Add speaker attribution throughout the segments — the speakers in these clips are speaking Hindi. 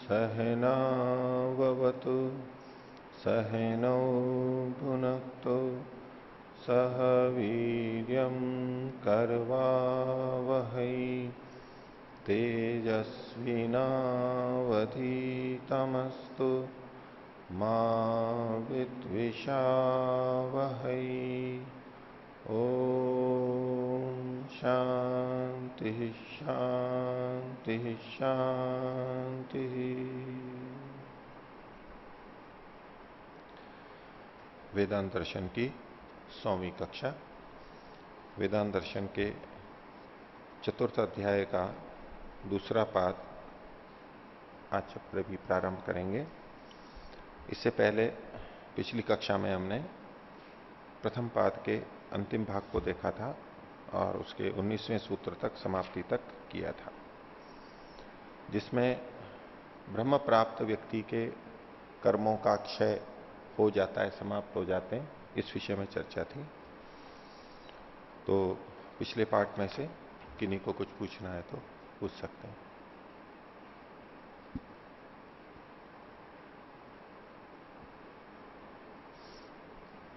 Speaker 1: सहनाववतु सहनौ भुनक्तु सह वीर्यं करवावहै तेजस्विनावधीतमस्तु मा विद्विषावहै। ओम शांति शांति शांति। वेदांत दर्शन की 100वीं कक्षा, वेदांत दर्शन के चतुर्थ अध्याय का दूसरा पाद आज भी प्रारंभ करेंगे। इससे पहले पिछली कक्षा में हमने प्रथम पाद के अंतिम भाग को देखा था और उसके 19वें सूत्र तक समाप्ति तक किया था, जिसमें ब्रह्म प्राप्त व्यक्ति के कर्मों का क्षय हो जाता है, समाप्त हो जाते हैं, इस विषय में चर्चा थी। तो पिछले पाठ में से किन्हीं को कुछ पूछना है तो पूछ सकते हैं।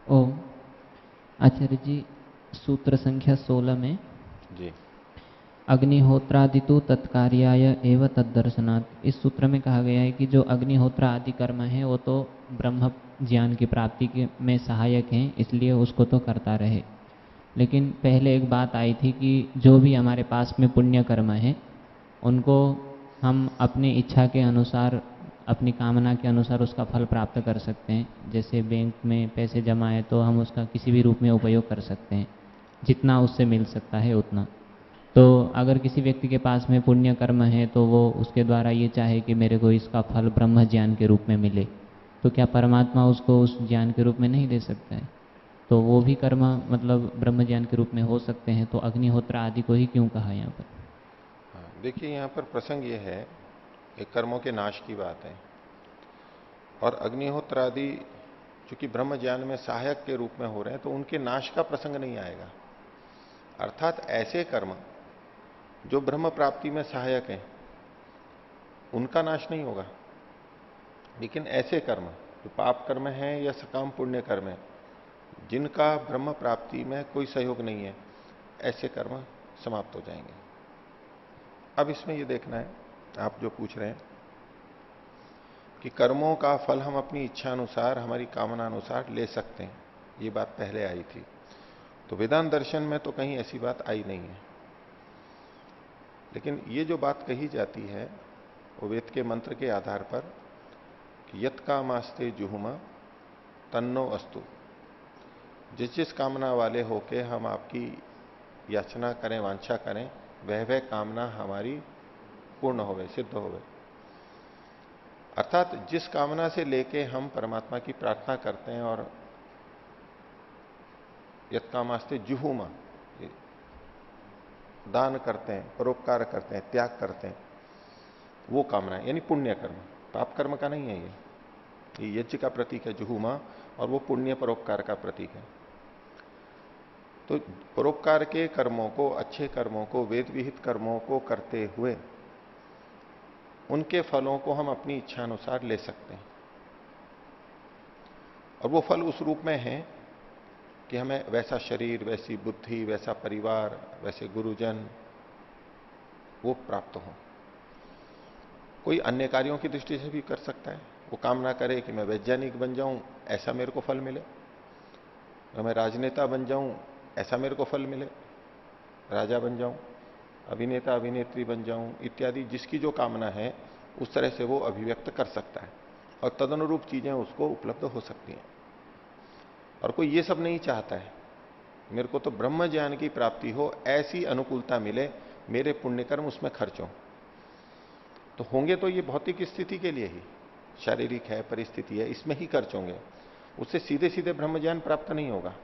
Speaker 2: ओम आचार्य जी, सूत्र संख्या 16 में
Speaker 1: जी
Speaker 2: अग्निहोत्रादितु तत्कार्याय एव तद्दर्शनात्, इस सूत्र में कहा गया है कि जो अग्निहोत्र आदि कर्म है वो तो ब्रह्म ज्ञान की प्राप्ति में सहायक हैं, इसलिए उसको तो करता रहे। लेकिन पहले एक बात आई थी कि जो भी हमारे पास में पुण्य कर्म है उनको हम अपनी इच्छा के अनुसार, अपनी कामना के अनुसार उसका फल प्राप्त कर सकते हैं। जैसे बैंक में पैसे जमा है तो हम उसका किसी भी रूप में उपयोग कर सकते हैं, जितना उससे मिल सकता है उतना। तो अगर किसी व्यक्ति के पास में पुण्य कर्म है तो वो उसके द्वारा ये चाहे कि मेरे को इसका फल ब्रह्म ज्ञान के रूप में मिले, तो क्या परमात्मा उसको उस ज्ञान के रूप में नहीं दे सकता है? तो वो भी कर्म मतलब ब्रह्म ज्ञान के रूप में हो सकते हैं, तो अग्निहोत्र आदि को ही क्यों कहा यहाँ पर?
Speaker 1: देखिए, यहाँ पर प्रसंग ये है, एक कर्मों के नाश की बात है और अग्निहोत्र आदि चूंकि ब्रह्म ज्ञान में सहायक के रूप में हो रहे हैं तो उनके नाश का प्रसंग नहीं आएगा। अर्थात ऐसे कर्म जो ब्रह्म प्राप्ति में सहायक हैं उनका नाश नहीं होगा, लेकिन ऐसे कर्म जो पाप कर्म है या सकाम पुण्य कर्म है जिनका ब्रह्म प्राप्ति में कोई सहयोग नहीं है, ऐसे कर्म समाप्त हो जाएंगे। अब इसमें यह देखना है, आप जो पूछ रहे हैं कि कर्मों का फल हम अपनी इच्छा अनुसार, हमारी कामना अनुसार ले सकते हैं, ये बात पहले आई थी। तो वेदांत दर्शन में तो कहीं ऐसी बात आई नहीं है, लेकिन ये जो बात कही जाती है वो वेद के मंत्र के आधार पर कि यत कामास्ते जुहुमा तन्नो अस्तु, जिस जिस कामना वाले होके हम आपकी याचना करें, वांछा करें, वह कामना हमारी पूर्ण होवे, सिद्ध होवे। अर्थात जिस कामना से लेके हम परमात्मा की प्रार्थना करते हैं और यत कामास्ते जुहुमा, दान करते हैं, परोपकार करते हैं, त्याग करते हैं, वो कामना है, यानी पुण्य कर्म। पाप कर्म का नहीं है ये यज्ञ का प्रतीक है जुहुमा, और वो पुण्य परोपकार का प्रतीक है। तो परोपकार के कर्मों को, अच्छे कर्मों को, वेद विहित कर्मों को करते हुए उनके फलों को हम अपनी इच्छा अनुसार ले सकते हैं, और वो फल उस रूप में है कि हमें वैसा शरीर, वैसी बुद्धि, वैसा परिवार, वैसे गुरुजन वो प्राप्त हो। कोई अन्य कार्यों की दृष्टि से भी कर सकता है, वो कामना करे कि मैं वैज्ञानिक बन जाऊं, ऐसा मेरे को फल मिले, मैं राजनेता बन जाऊं, ऐसा मेरे को फल मिले, राजा बन जाऊं, अभिनेता अभिनेत्री बन जाऊं इत्यादि, जिसकी जो कामना है उस तरह से वो अभिव्यक्त कर सकता है और तदनुरूप चीजें उसको उपलब्ध हो सकती हैं। और कोई ये सब नहीं चाहता है मेरे को तो ब्रह्म ज्ञान की प्राप्ति हो, ऐसी अनुकूलता मिले, मेरे पुण्य कर्म उसमें खर्च हो, तो होंगे तो ये भौतिक स्थिति के लिए ही, शारीरिक है, परिस्थिति है, इसमें ही खर्च होंगे, उससे सीधे सीधे ब्रह्म ज्ञान प्राप्त नहीं होगा।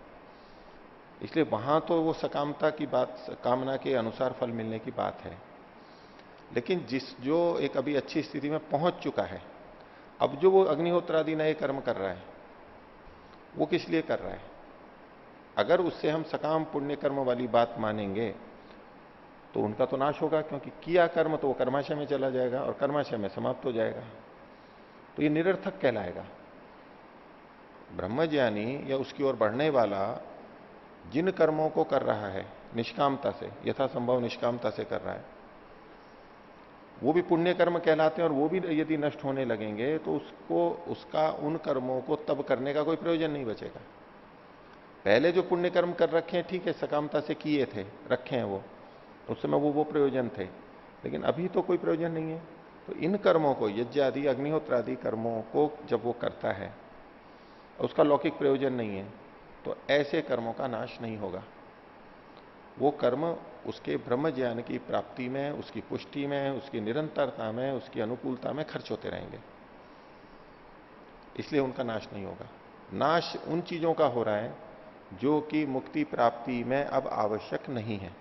Speaker 1: इसलिए वहां तो वो सकामता की बात, कामना के अनुसार फल मिलने की बात है। लेकिन जो एक अभी अच्छी स्थिति में पहुंच चुका है, अब जो वो अग्निहोत्र आदि नए कर्म कर रहा है वो किस लिए कर रहा है? अगर उससे हम सकाम पुण्य कर्म वाली बात मानेंगे तो उनका तो नाश होगा, क्योंकि किया कर्म तो वो कर्माशय में चला जाएगा और कर्माशय में समाप्त हो जाएगा, तो ये निरर्थक कहलाएगा। ब्रह्मज्ञानी या उसकी ओर बढ़ने वाला जिन कर्मों को कर रहा है निष्कामता से, यथासंभव निष्कामता से कर रहा है, वो भी पुण्य कर्म कहलाते हैं, और वो भी यदि नष्ट होने लगेंगे तो उसको, उसका उन कर्मों को तब करने का कोई प्रयोजन नहीं बचेगा। पहले जो पुण्य कर्म कर रखे हैं, ठीक है, सकामता से किए थे, रखे हैं वो, उस समय वो प्रयोजन थे, लेकिन अभी तो कोई प्रयोजन नहीं है। तो इन कर्मों को, यज्ञ आदि अग्निहोत्र आदि कर्मों को जब वो करता है, उसका लौकिक प्रयोजन नहीं है, तो ऐसे कर्मों का नाश नहीं होगा। वो कर्म उसके ब्रह्म ज्ञान की प्राप्ति में, उसकी पुष्टि में, उसकी निरंतरता में, उसकी अनुकूलता में खर्च होते रहेंगे, इसलिए उनका नाश नहीं होगा। नाश उन चीजों का हो रहा है जो कि मुक्ति प्राप्ति में अब आवश्यक नहीं है।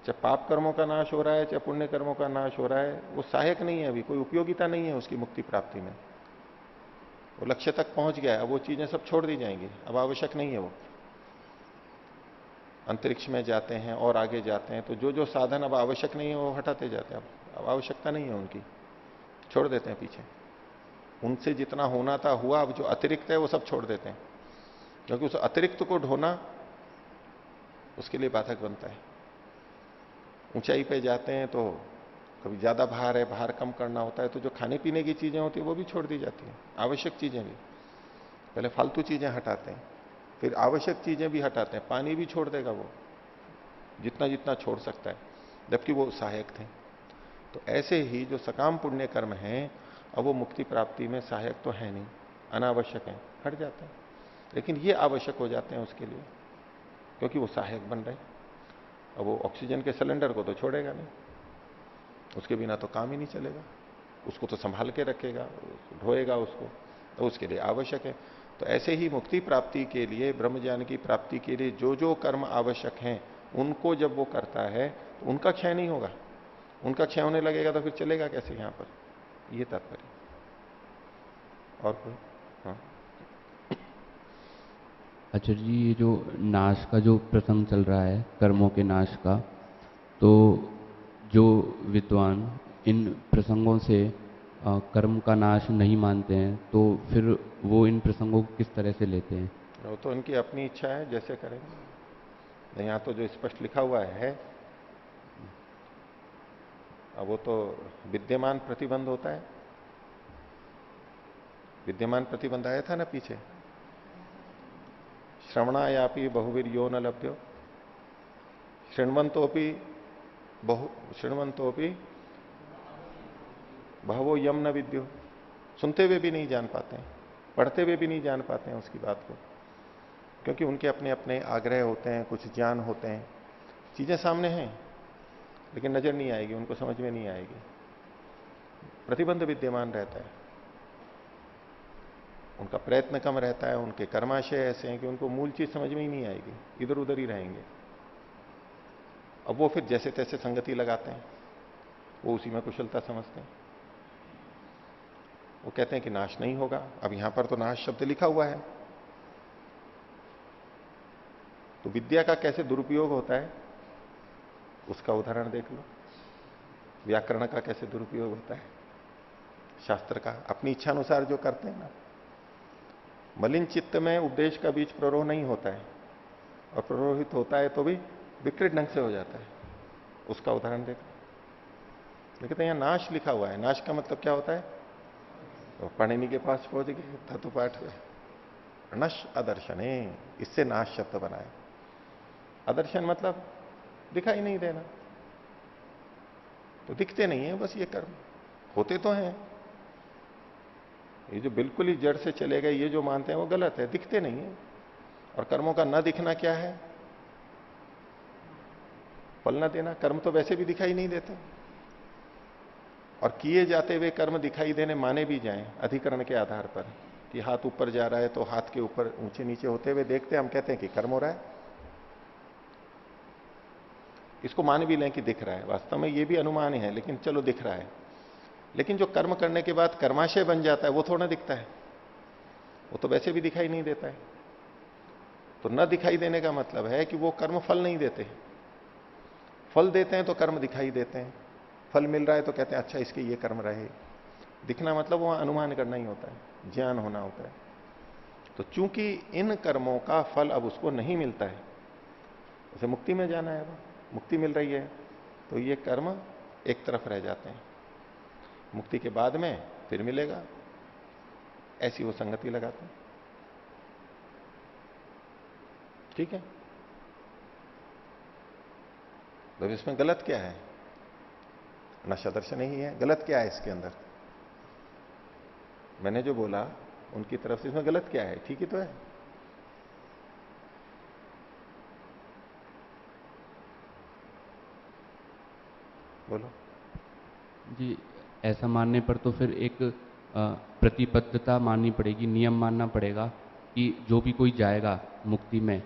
Speaker 1: चाहे पाप कर्मों का नाश हो रहा है, चाहे पुण्य कर्मों का नाश हो रहा है, वो सहायक नहीं है, अभी कोई उपयोगिता नहीं है उसकी मुक्ति प्राप्ति में। वो लक्ष्य तक पहुंच गया है, अब वो चीजें सब छोड़ दी जाएंगी, अब आवश्यक नहीं है। वो अंतरिक्ष में जाते हैं और आगे जाते हैं, तो जो जो साधन अब आवश्यक नहीं है वो हटाते जाते हैं, अब आवश्यकता नहीं है उनकी, छोड़ देते हैं पीछे। उनसे जितना होना था हुआ, अब जो अतिरिक्त है वो सब छोड़ देते हैं, क्योंकि उस अतिरिक्त को ढोना उसके लिए बाधक बनता है। ऊंचाई पे जाते हैं तो कभी ज्यादा भार है, भार कम करना होता है, तो जो खाने पीने की चीजें होती है वो भी छोड़ दी जाती है, आवश्यक चीजें भी। पहले फालतू चीजें हटाते हैं, फिर आवश्यक चीजें भी हटाते हैं। पानी भी छोड़ देगा वो, जितना जितना छोड़ सकता है, जबकि वो सहायक थे। तो ऐसे ही जो सकाम पुण्य कर्म हैं, अब वो मुक्ति प्राप्ति में सहायक तो है नहीं, अनावश्यक है, हट जाते हैं। लेकिन ये आवश्यक हो जाते हैं उसके लिए, क्योंकि वो सहायक बन रहे हैं। अब वो ऑक्सीजन के सिलेंडर को तो छोड़ेगा नहीं, उसके बिना तो काम ही नहीं चलेगा, उसको तो संभाल के रखेगा, ढोएगा उसको, तो उसके लिए आवश्यक है। तो ऐसे ही मुक्ति प्राप्ति के लिए, ब्रह्म ज्ञान की प्राप्ति के लिए जो जो कर्म आवश्यक हैं, उनको जब वो करता है तो उनका क्षय नहीं होगा। उनका क्षय होने लगेगा तो फिर चलेगा कैसे यहां पर, ये तात्पर्य। और कोई? हाँ।
Speaker 3: आचार्य जी, ये जो नाश का जो प्रसंग चल रहा है, कर्मों के नाश का, तो जो विद्वान इन प्रसंगों से कर्म का नाश नहीं मानते हैं, तो फिर वो इन प्रसंगों को किस तरह से लेते हैं?
Speaker 1: वो तो उनकी अपनी इच्छा है, जैसे करेंगे। यहां तो जो स्पष्ट लिखा हुआ है, अब वो तो विद्यमान प्रतिबंध होता है। विद्यमान प्रतिबंध आया था ना पीछे, श्रवणायापि बहुवीर यो न लभ्यो, शृण्वंतोपि शृण्वंतोपि बहवो यम न विद्यो। सुनते हुए भी नहीं जान पाते हैं, पढ़ते हुए भी नहीं जान पाते हैं उसकी बात को, क्योंकि उनके अपने अपने आग्रह होते हैं, कुछ ज्ञान होते हैं, चीजें सामने हैं लेकिन नजर नहीं आएगी, उनको समझ में नहीं आएगी, प्रतिबंध विद्यमान रहता है। उनका प्रयत्न कम रहता है, उनके कर्माशय ऐसे हैं कि उनको मूल चीज समझ में ही नहीं आएगी, इधर उधर ही रहेंगे। अब वो फिर जैसे तैसे संगति लगाते हैं, वो उसी में कुशलता समझते हैं। वो कहते हैं कि नाश नहीं होगा। अब यहां पर तो नाश शब्द लिखा हुआ है, तो विद्या का कैसे दुरुपयोग होता है उसका उदाहरण देख लो। व्याकरण का कैसे दुरुपयोग होता है, शास्त्र का अपनी इच्छा अनुसार जो करते हैं ना। मलिन चित्त में उपदेश का बीज प्ररोह नहीं होता है, और प्ररोहित होता है तो भी विकृत ढंग से हो जाता है, उसका उदाहरण देखो। लेकिन यहां नाश लिखा हुआ है, नाश का मतलब क्या होता है? तो पाणिनि के पास पहुंच गए, धातु पाठ में नश अदर्शने, इससे नाश शब्द बनाए। अदर्शन मतलब दिखाई नहीं देना, तो दिखते नहीं है बस ये कर्म, होते तो हैं। ये जो बिल्कुल ही जड़ से चले गए, ये जो मानते हैं वो गलत है, दिखते नहीं है। और कर्मों का न दिखना क्या है? फल न देना। कर्म तो वैसे भी दिखाई नहीं देते, और किए जाते हुए कर्म दिखाई देने माने भी जाएं अधिकरण के आधार पर, कि हाथ ऊपर जा रहा है तो हाथ के ऊपर ऊंचे नीचे होते हुए देखते हम कहते हैं कि कर्म हो रहा है। इसको मान भी लें कि दिख रहा है, वास्तव में ये भी अनुमान है, लेकिन चलो दिख रहा है। लेकिन जो कर्म करने के बाद कर्माशय बन जाता है वो थोड़ा दिखता है, वो तो वैसे भी दिखाई नहीं देता है। तो न दिखाई देने का मतलब है कि वो कर्म फल नहीं देते, फल देते हैं तो कर्म दिखाई देते हैं, फल मिल रहा है तो कहते हैं अच्छा इसके ये कर्म रहे। दिखना मतलब वहां अनुमान करना ही होता है, ज्ञान होना होता है। तो चूंकि इन कर्मों का फल अब उसको नहीं मिलता है, उसे मुक्ति में जाना है, वो मुक्ति मिल रही है, तो ये कर्म एक तरफ रह जाते हैं, मुक्ति के बाद में फिर मिलेगा, ऐसी वो संगति लगाते हैं। ठीक है, तो इसमें गलत क्या है? नशा दर्शन ही है, गलत क्या है इसके अंदर? मैंने जो बोला उनकी तरफ से इसमें गलत क्या है? ठीक ही तो है। बोलो
Speaker 3: जी। ऐसा मानने पर तो फिर एक प्रतिबद्धता माननी पड़ेगी, नियम मानना पड़ेगा कि जो भी कोई जाएगा मुक्ति में,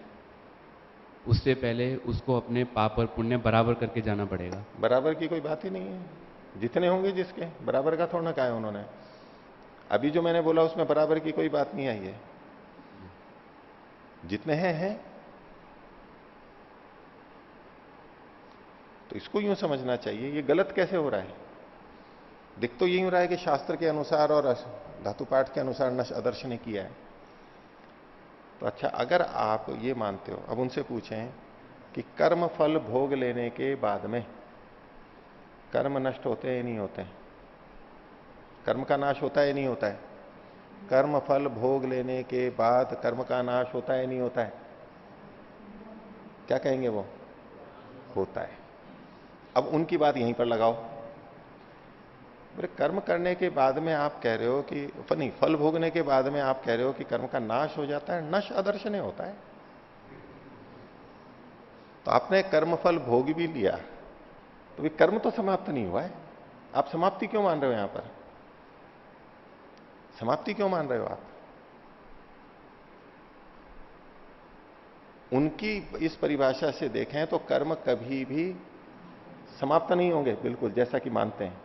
Speaker 3: उससे पहले उसको अपने पाप और पुण्य बराबर करके जाना पड़ेगा।
Speaker 1: बराबर की कोई बात ही नहीं है, जितने होंगे जिसके, बराबर का थोड़ा ना कहा है उन्होंने। अभी जो मैंने बोला उसमें बराबर की कोई बात नहीं आई है, जितने हैं। तो इसको यूं समझना चाहिए, ये गलत कैसे हो रहा है? दिख तो यही हो रहा है कि शास्त्र के अनुसार और धातु पाठ के अनुसार नश आदर्श ने किया है। तो अच्छा, अगर आप ये मानते हो, अब उनसे पूछें कि कर्म फल भोग लेने के बाद में कर्म नष्ट होते हैं नहीं होते हैं? कर्म का नाश होता है नहीं होता है? कर्म फल भोग लेने के बाद कर्म का नाश होता है नहीं होता है? क्या कहेंगे वो? होता है। अब उनकी बात यहीं पर लगाओ। बोले कर्म करने के बाद में आप कह रहे हो कि नहीं, फल भोगने के बाद में आप कह रहे हो कि कर्म का नाश हो जाता है, नश अदर्शनीय होता है। तो आपने कर्म फल भोग भी लिया, तो भी कर्म तो समाप्त नहीं हुआ है। आप समाप्ति क्यों मान रहे हो? यहां पर समाप्ति क्यों मान रहे हो आप? उनकी इस परिभाषा से देखें तो कर्म कभी भी समाप्त नहीं होंगे, बिल्कुल जैसा कि मानते हैं,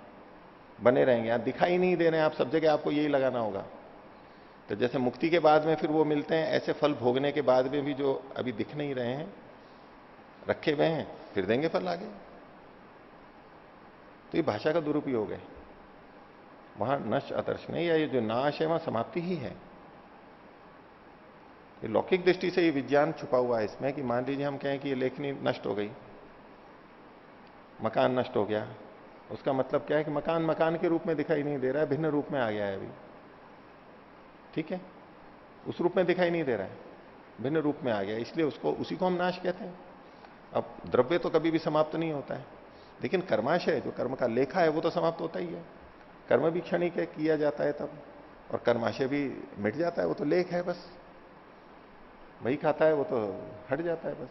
Speaker 1: बने रहेंगे। यहां दिखाई नहीं दे रहे हैं आप, सब जगह आपको यही लगाना होगा। तो जैसे मुक्ति के बाद में फिर वो मिलते हैं, ऐसे फल भोगने के बाद में भी जो अभी दिख नहीं रहे हैं, रखे हुए हैं, फिर देंगे फल आगे। तो ये भाषा का दुरुपयोग है। वहां नश आदर्श नहीं, या ये जो नाश है वहां समाप्ति ही है। ये लौकिक दृष्टि से ये विज्ञान छुपा हुआ है इसमें, कि मान लीजिए हम कहें कि ये लेखनी नष्ट हो गई, मकान नष्ट हो गया, उसका मतलब क्या है कि मकान मकान के रूप में दिखाई नहीं दे रहा है, भिन्न रूप में आ गया है अभी। ठीक है, उस रूप में दिखाई नहीं दे रहा है, भिन्न रूप में आ गया, इसलिए उसको, उसी को हम नाश कहते हैं। अब द्रव्य तो कभी भी समाप्त नहीं होता है, लेकिन कर्माशय जो कर्म का लेखा है वो तो समाप्त होता ही है। कर्म भी क्षणिक है, किया जाता है तब, और कर्माशय भी मिट जाता है, वो तो लेख है बस, वही खाता है, वो तो हट जाता है बस।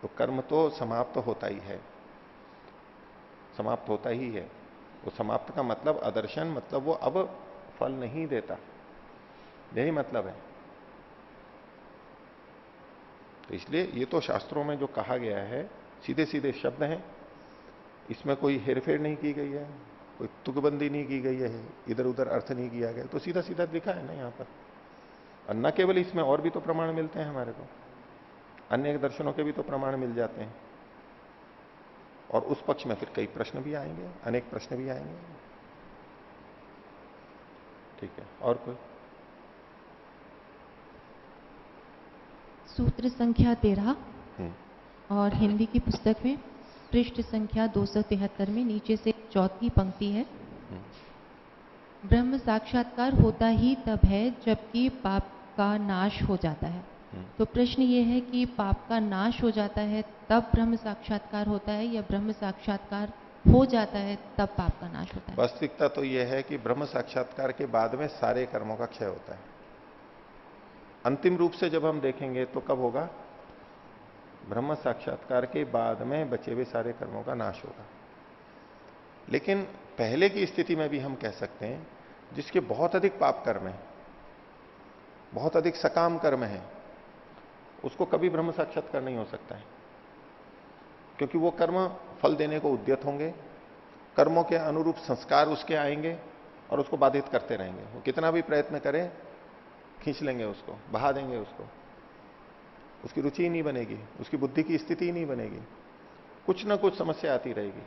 Speaker 1: तो कर्म तो समाप्त होता ही है, समाप्त होता ही है। वो समाप्त का मतलब अदर्शन, मतलब वो अब फल नहीं देता, यही मतलब है। तो इसलिए ये तो शास्त्रों में जो कहा गया है सीधे सीधे शब्द हैं, इसमें कोई हेरफेर नहीं की गई है, कोई तुकबंदी नहीं की गई है, इधर उधर अर्थ नहीं किया गया, तो सीधा सीधा लिखा है ना यहां पर। और न केवल इसमें, और भी तो प्रमाण मिलते हैं हमारे को, अन्य दर्शनों के भी तो प्रमाण मिल जाते हैं। और उस पक्ष में फिर कई प्रश्न भी आएंगे, अनेक प्रश्न भी आएंगे। ठीक है, और कोई?
Speaker 4: सूत्र संख्या 13 और हिंदी की पुस्तक में पृष्ठ संख्या 273 में नीचे से चौथी पंक्ति है, ब्रह्म साक्षात्कार होता ही तब है जबकि पाप का नाश हो जाता है। तो प्रश्न ये है कि पाप का नाश हो जाता है तब ब्रह्म साक्षात्कार होता है, या ब्रह्म साक्षात्कार हो जाता है तब पाप का नाश होता है?
Speaker 1: वास्तविकता तो यह है कि ब्रह्म साक्षात्कार के बाद में सारे कर्मों का क्षय होता है। अंतिम रूप से जब हम देखेंगे तो कब होगा? ब्रह्म साक्षात्कार के बाद में बचे हुए सारे कर्मों का नाश होगा। लेकिन पहले की स्थिति में भी हम कह सकते हैं, जिसके बहुत अधिक पाप कर्म है, बहुत अधिक सकाम कर्म है, उसको कभी ब्रह्म साक्षात्कार नहीं हो सकता है, क्योंकि वो कर्म फल देने को उद्यत होंगे, कर्मों के अनुरूप संस्कार उसके आएंगे और उसको बाधित करते रहेंगे। वो कितना भी प्रयत्न करें, खींच लेंगे उसको, बहा देंगे उसको, उसकी रुचि ही नहीं बनेगी, उसकी बुद्धि की स्थिति ही नहीं बनेगी। कुछ ना कुछ समस्या आती रहेगी।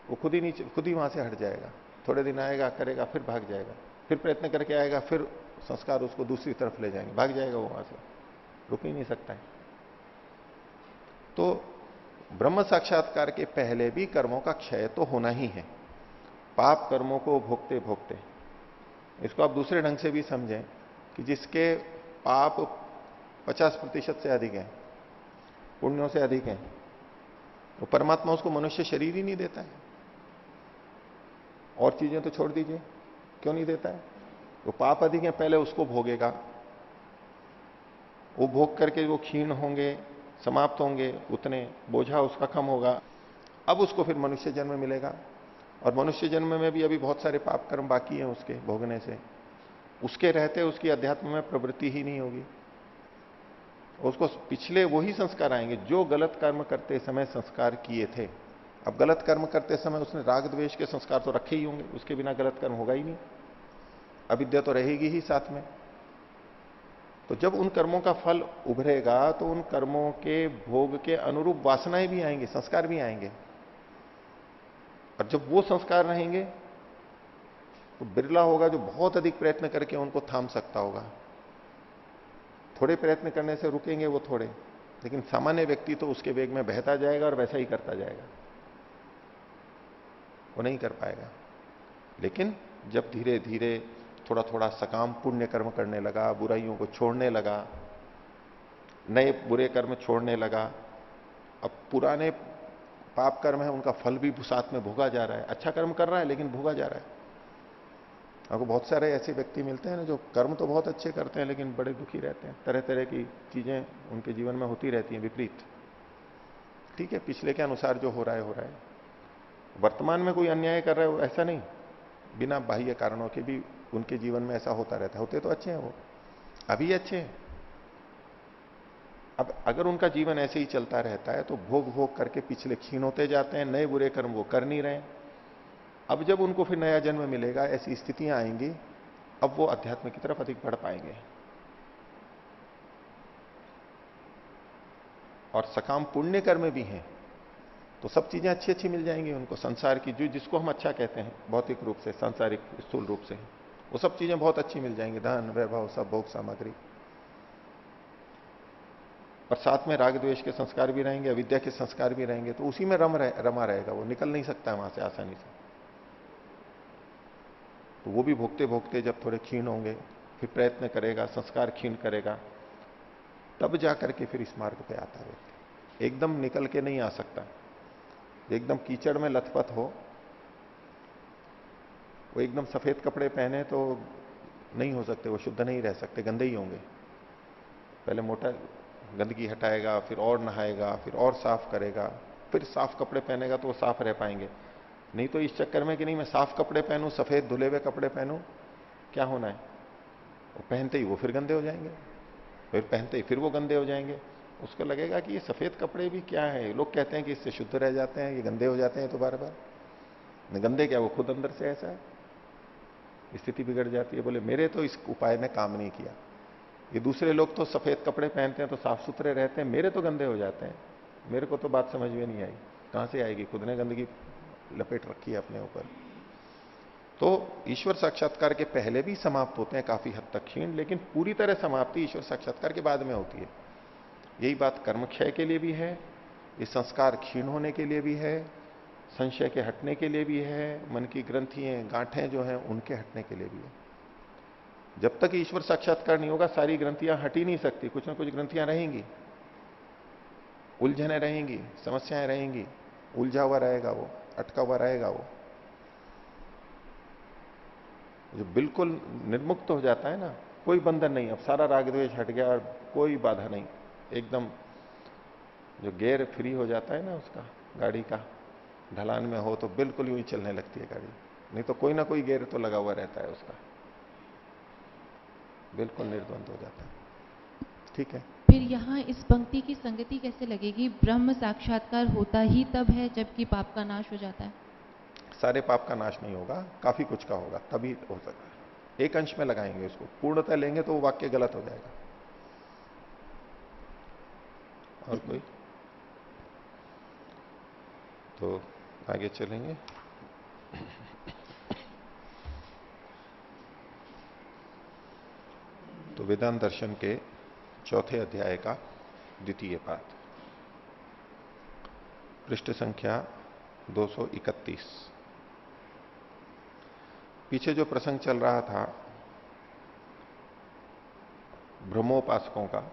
Speaker 1: वो खुद ही नीचे, खुद ही वहां से हट जाएगा। थोड़े दिन आएगा, करेगा, फिर भाग जाएगा, फिर प्रयत्न करके आएगा, फिर संस्कार उसको दूसरी तरफ ले जाएंगे, भाग जाएगा वो वहां से, रुक ही नहीं सकता है। तो ब्रह्म साक्षात्कार के पहले भी कर्मों का क्षय तो होना ही है। पाप कर्मों को भोगते भोगते, इसको आप दूसरे ढंग से भी समझें कि जिसके पाप 50% से अधिक है, पुण्यों से अधिक है, तो परमात्मा उसको मनुष्य शरीर ही नहीं देता है। और चीजें तो छोड़ दीजिए, क्यों नहीं देता है? वो पाप अधिक है, पहले उसको भोगेगा, वो भोग करके वो क्षीण होंगे, समाप्त होंगे, उतने बोझा उसका कम होगा, अब उसको फिर मनुष्य जन्म मिलेगा। और मनुष्य जन्म में भी अभी बहुत सारे पाप कर्म बाकी हैं उसके भोगने से। उसके रहते उसकी अध्यात्म में प्रवृत्ति ही नहीं होगी। उसको पिछले वही संस्कार आएंगे जो गलत कर्म करते समय संस्कार किए थे। अब गलत कर्म करते समय उसने राग द्वेष के संस्कार तो रखे ही होंगे, उसके बिना गलत कर्म होगा ही नहीं, अविद्या तो रहेगी ही साथ में। तो जब उन कर्मों का फल उभरेगा तो उन कर्मों के भोग के अनुरूप वासनाएं भी आएंगी, संस्कार भी आएंगे। और जब वो संस्कार रहेंगे तो बिरला होगा जो बहुत अधिक प्रयत्न करके उनको थाम सकता होगा। थोड़े प्रयत्न करने से रुकेंगे वो थोड़े, लेकिन सामान्य व्यक्ति तो उसके वेग में बहता जाएगा और वैसा ही करता जाएगा, वो नहीं कर पाएगा। लेकिन जब धीरे धीरे थोड़ा थोड़ा सकाम पुण्य कर्म करने लगा, बुराइयों को छोड़ने लगा, नए बुरे कर्म छोड़ने लगा, अब पुराने पाप कर्म है उनका फल भी साथ में भोगा जा रहा है। अच्छा कर्म कर रहा है लेकिन भोगा जा रहा है। आपको बहुत सारे ऐसे व्यक्ति मिलते हैं ना जो कर्म तो बहुत अच्छे करते हैं लेकिन बड़े दुखी रहते हैं, तरह तरह की चीजें उनके जीवन में होती रहती हैं विपरीत। ठीक है, पिछले के अनुसार जो हो रहा है हो रहा है, वर्तमान में कोई अन्याय कर रहा है वो ऐसा नहीं, बिना बाह्य कारणों के भी उनके जीवन में ऐसा होता रहता है। होते तो अच्छे हैं वो, अभी अच्छे हैं। अब अगर उनका जीवन ऐसे ही चलता रहता है तो भोग भोग करके पिछले क्षीण होते जाते हैं, नए बुरे कर्म वो कर नहीं रहे। अब जब उनको फिर नया जन्म मिलेगा, ऐसी स्थितियां आएंगी, अब वो अध्यात्म की तरफ अधिक बढ़ पाएंगे। और सकाम पुण्य कर्म भी हैं तो सब चीजें अच्छी अच्छी मिल जाएंगी उनको, संसार की जो जिसको हम अच्छा कहते हैं भौतिक रूप से, सांसारिक स्थूल रूप से, वो सब चीजें बहुत अच्छी मिल जाएंगी, धन वैभव सब भोग सामग्री। और साथ में राग द्वेष के संस्कार भी रहेंगे, अविद्या के संस्कार भी रहेंगे, तो उसी में रमा रहेगा, वो निकल नहीं सकता वहां से आसानी से। तो वो भी भोगते भोगते जब थोड़े क्षीण होंगे, फिर प्रयत्न करेगा, संस्कार क्षीण करेगा, तब जाकर के फिर इस मार्ग पे आता है। एकदम निकल के नहीं आ सकता। एकदम कीचड़ में लथपथ हो, वो एकदम सफेद कपड़े पहने तो नहीं हो सकते, वो शुद्ध नहीं रह सकते, गंदे ही होंगे। पहले मोटा गंदगी हटाएगा, फिर और नहाएगा, फिर और साफ करेगा, फिर साफ कपड़े पहनेगा तो वो साफ रह पाएंगे। नहीं तो इस चक्कर में कि नहीं मैं साफ कपड़े पहनूं, सफेद धुले हुए कपड़े पहनूं, क्या होना है? वो पहनते ही वो फिर गंदे हो जाएंगे, फिर पहनते ही फिर वो गंदे हो जाएंगे। उसको लगेगा कि ये सफेद कपड़े भी क्या है, लोग कहते हैं कि इससे शुद्ध रह जाते हैं, ये गंदे हो जाते हैं तो बार बार। गंदे क्या, वो खुद अंदर से ऐसा है, स्थिति बिगड़ जाती है। बोले मेरे तो इस उपाय ने काम नहीं किया, ये दूसरे लोग तो सफेद कपड़े पहनते हैं तो साफ सुथरे रहते हैं, मेरे तो गंदे हो जाते हैं। मेरे को तो बात समझ में नहीं आई, कहां से आएगी, खुद ने गंदगी लपेट रखी है अपने ऊपर। तो ईश्वर साक्षात्कार के पहले भी समाप्त होते हैं काफी हद तक क्षीण, लेकिन पूरी तरह समाप्ति ईश्वर साक्षात्कार के बाद में होती है। यही बात कर्म क्षय के लिए भी है, ये संस्कार क्षीण होने के लिए भी है, संशय के हटने के लिए भी है, मन की ग्रंथियां गांठें जो हैं उनके हटने के लिए भी है। जब तक ईश्वर साक्षात्कार नहीं होगा सारी ग्रंथियां हट ही नहीं सकती, कुछ ना कुछ ग्रंथियां रहेंगी, उलझने रहेंगी, समस्याएं रहेंगी, उलझा हुआ रहेगा वो, अटका हुआ रहेगा वो। जो बिल्कुल निर्मुक्त हो जाता है ना, कोई बंधन नहीं, अब सारा राग द्वेष हट गया और कोई बाधा नहीं, एकदम जो गियर फ्री हो जाता है ना उसका, गाड़ी का ढलान में हो तो बिल्कुल यूं ही चलने लगती है गाड़ी, नहीं तो कोई ना कोई गियर तो लगा हुआ रहता है उसका, बिल्कुल निर्द्वंद हो जाता है। ठीक है,
Speaker 4: फिर यहाँ इस पंक्ति की संगति कैसे लगेगी? ब्रह्म साक्षात्कार होता ही तब है जबकि पाप का नाश हो जाता है। सारे
Speaker 1: पाप का नाश नहीं होगा, काफी कुछ का होगा, तभी हो सकता है। एक अंश में लगाएंगे उसको, पूर्णतः लेंगे तो वो वाक्य गलत हो जाएगा। और कोई? तो आगे चलेंगे। तो वेदांत दर्शन के चौथे अध्याय का द्वितीय पाठ, पृष्ठ संख्या 231। पीछे जो प्रसंग चल रहा था ब्रह्मोपासकों का,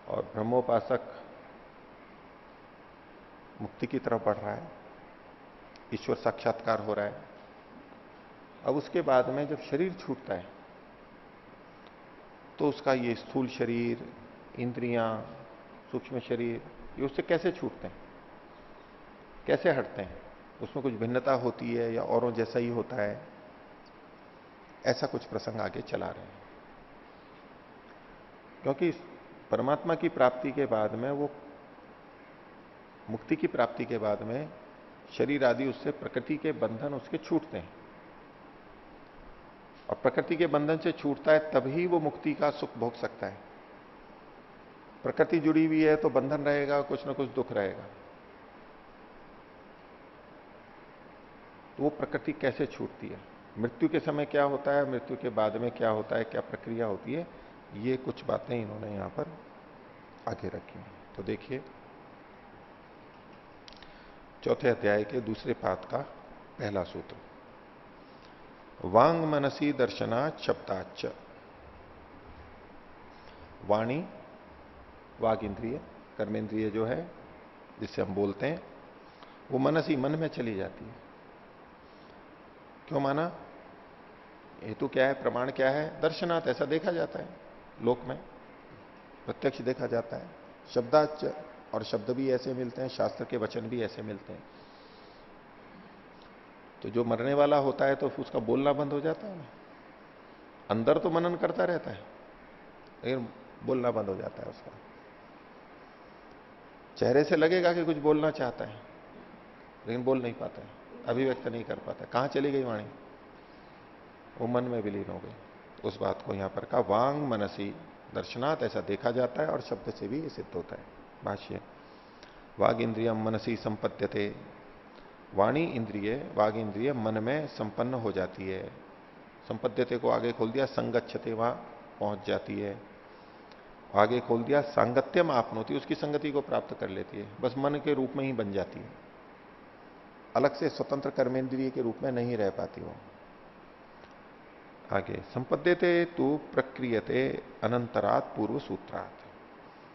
Speaker 1: और ब्रह्मोपासक मुक्ति की तरफ बढ़ रहा है, ईश्वर साक्षात्कार हो रहा है। अब उसके बाद में जब शरीर छूटता है तो उसका ये स्थूल शरीर, इंद्रियां, सूक्ष्म शरीर, ये उससे कैसे छूटते हैं, कैसे हटते हैं? उसमें कुछ भिन्नता होती है या औरों जैसा ही होता है? ऐसा कुछ प्रसंग आगे चला रहे हैं। क्योंकि परमात्मा की प्राप्ति के बाद में, वो मुक्ति की प्राप्ति के बाद में शरीर आदि उससे प्रकृति के बंधन उसके छूटते हैं, और प्रकृति के बंधन से छूटता है तभी वो मुक्ति का सुख भोग सकता है। प्रकृति जुड़ी हुई है तो बंधन रहेगा, कुछ ना कुछ दुख रहेगा। तो वो प्रकृति कैसे छूटती है, मृत्यु के समय क्या होता है, मृत्यु के बाद में क्या होता है, क्या प्रक्रिया होती है, ये कुछ बातें इन्होंने यहां पर आगे रखी हैं। तो देखिए, चौथे अध्याय के दूसरे पाठ का पहला सूत्र, वांग मनसी दर्शनात् शब्दाच्च। वाणी, वाग इंद्रिय, कर्मेंद्रिय जो है जिससे हम बोलते हैं, वो मनसी, मन में चली जाती है। क्यों माना? हेतु क्या है, प्रमाण क्या है? दर्शनात्, ऐसा देखा जाता है लोक में, प्रत्यक्ष देखा जाता है। शब्दाच्च, और शब्द भी ऐसे मिलते हैं, शास्त्र के वचन भी ऐसे मिलते हैं। तो जो मरने वाला होता है तो उसका बोलना बंद हो जाता है ना। अंदर तो मनन करता रहता है लेकिन बोलना बंद हो जाता है उसका। चेहरे से लगेगा कि कुछ बोलना चाहता है लेकिन बोल नहीं पाता है, अभिव्यक्त नहीं कर पाता है। कहां चली गई वाणी? वो मन में विलीन हो गई। उस बात को यहां पर कहा वांग मनसी दर्शनात्, ऐसा देखा जाता है और शब्द से भी ये सिद्ध होता है। भाष्य, वाग इंद्रियम मनसी संपद्यते। वाणी इंद्रिय, वाग इंद्रिय मन में संपन्न हो जाती है। संपद्यते को आगे खोल दिया, संगच्छते, वहां पहुंच जाती है। आगे खोल दिया, सांगत्यम आपनोति, उसकी संगति को प्राप्त कर लेती है। बस मन के रूप में ही बन जाती है, अलग से स्वतंत्र कर्मेंद्रिय के रूप में नहीं रह पाती वो। आगे, संपद्यते तु प्रक्रियते अनंतरात पूर्व सूत्रात।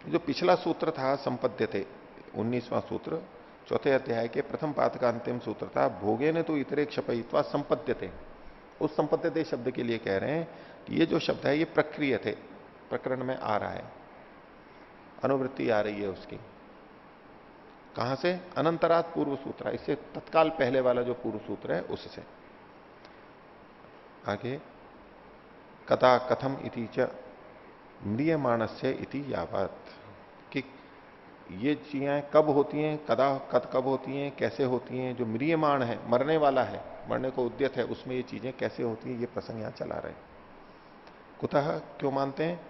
Speaker 1: जो पिछला सूत्र था संपद्यते, 19वां सूत्र, चौथे अध्याय के प्रथम पाद का अंतिम सूत्र था, भोगे ने तो इतरे क्षपयित्वा संपद्यते। उस संपद्यते शब्द के लिए कह रहे हैं कि ये जो शब्द है ये प्रक्रिय थे, प्रकरण में आ रहा है, अनुवृत्ति आ रही है उसकी। कहां से? अनंतरात पूर्व सूत्र, इससे तत्काल पहले वाला जो पूर्व सूत्र है उससे। आगे, कदा कथम इति च म्रियमाणस्य इति यावत, कि ये चीजें कब होती हैं, कदा कद कब होती हैं, कैसे होती हैं। जो म्रियमाण है, मरने वाला है, मरने को उद्यत है, उसमें ये चीजें कैसे होती हैं, ये प्रसंग यहां चला रहे हैं। कुतः, क्यों मानते हैं?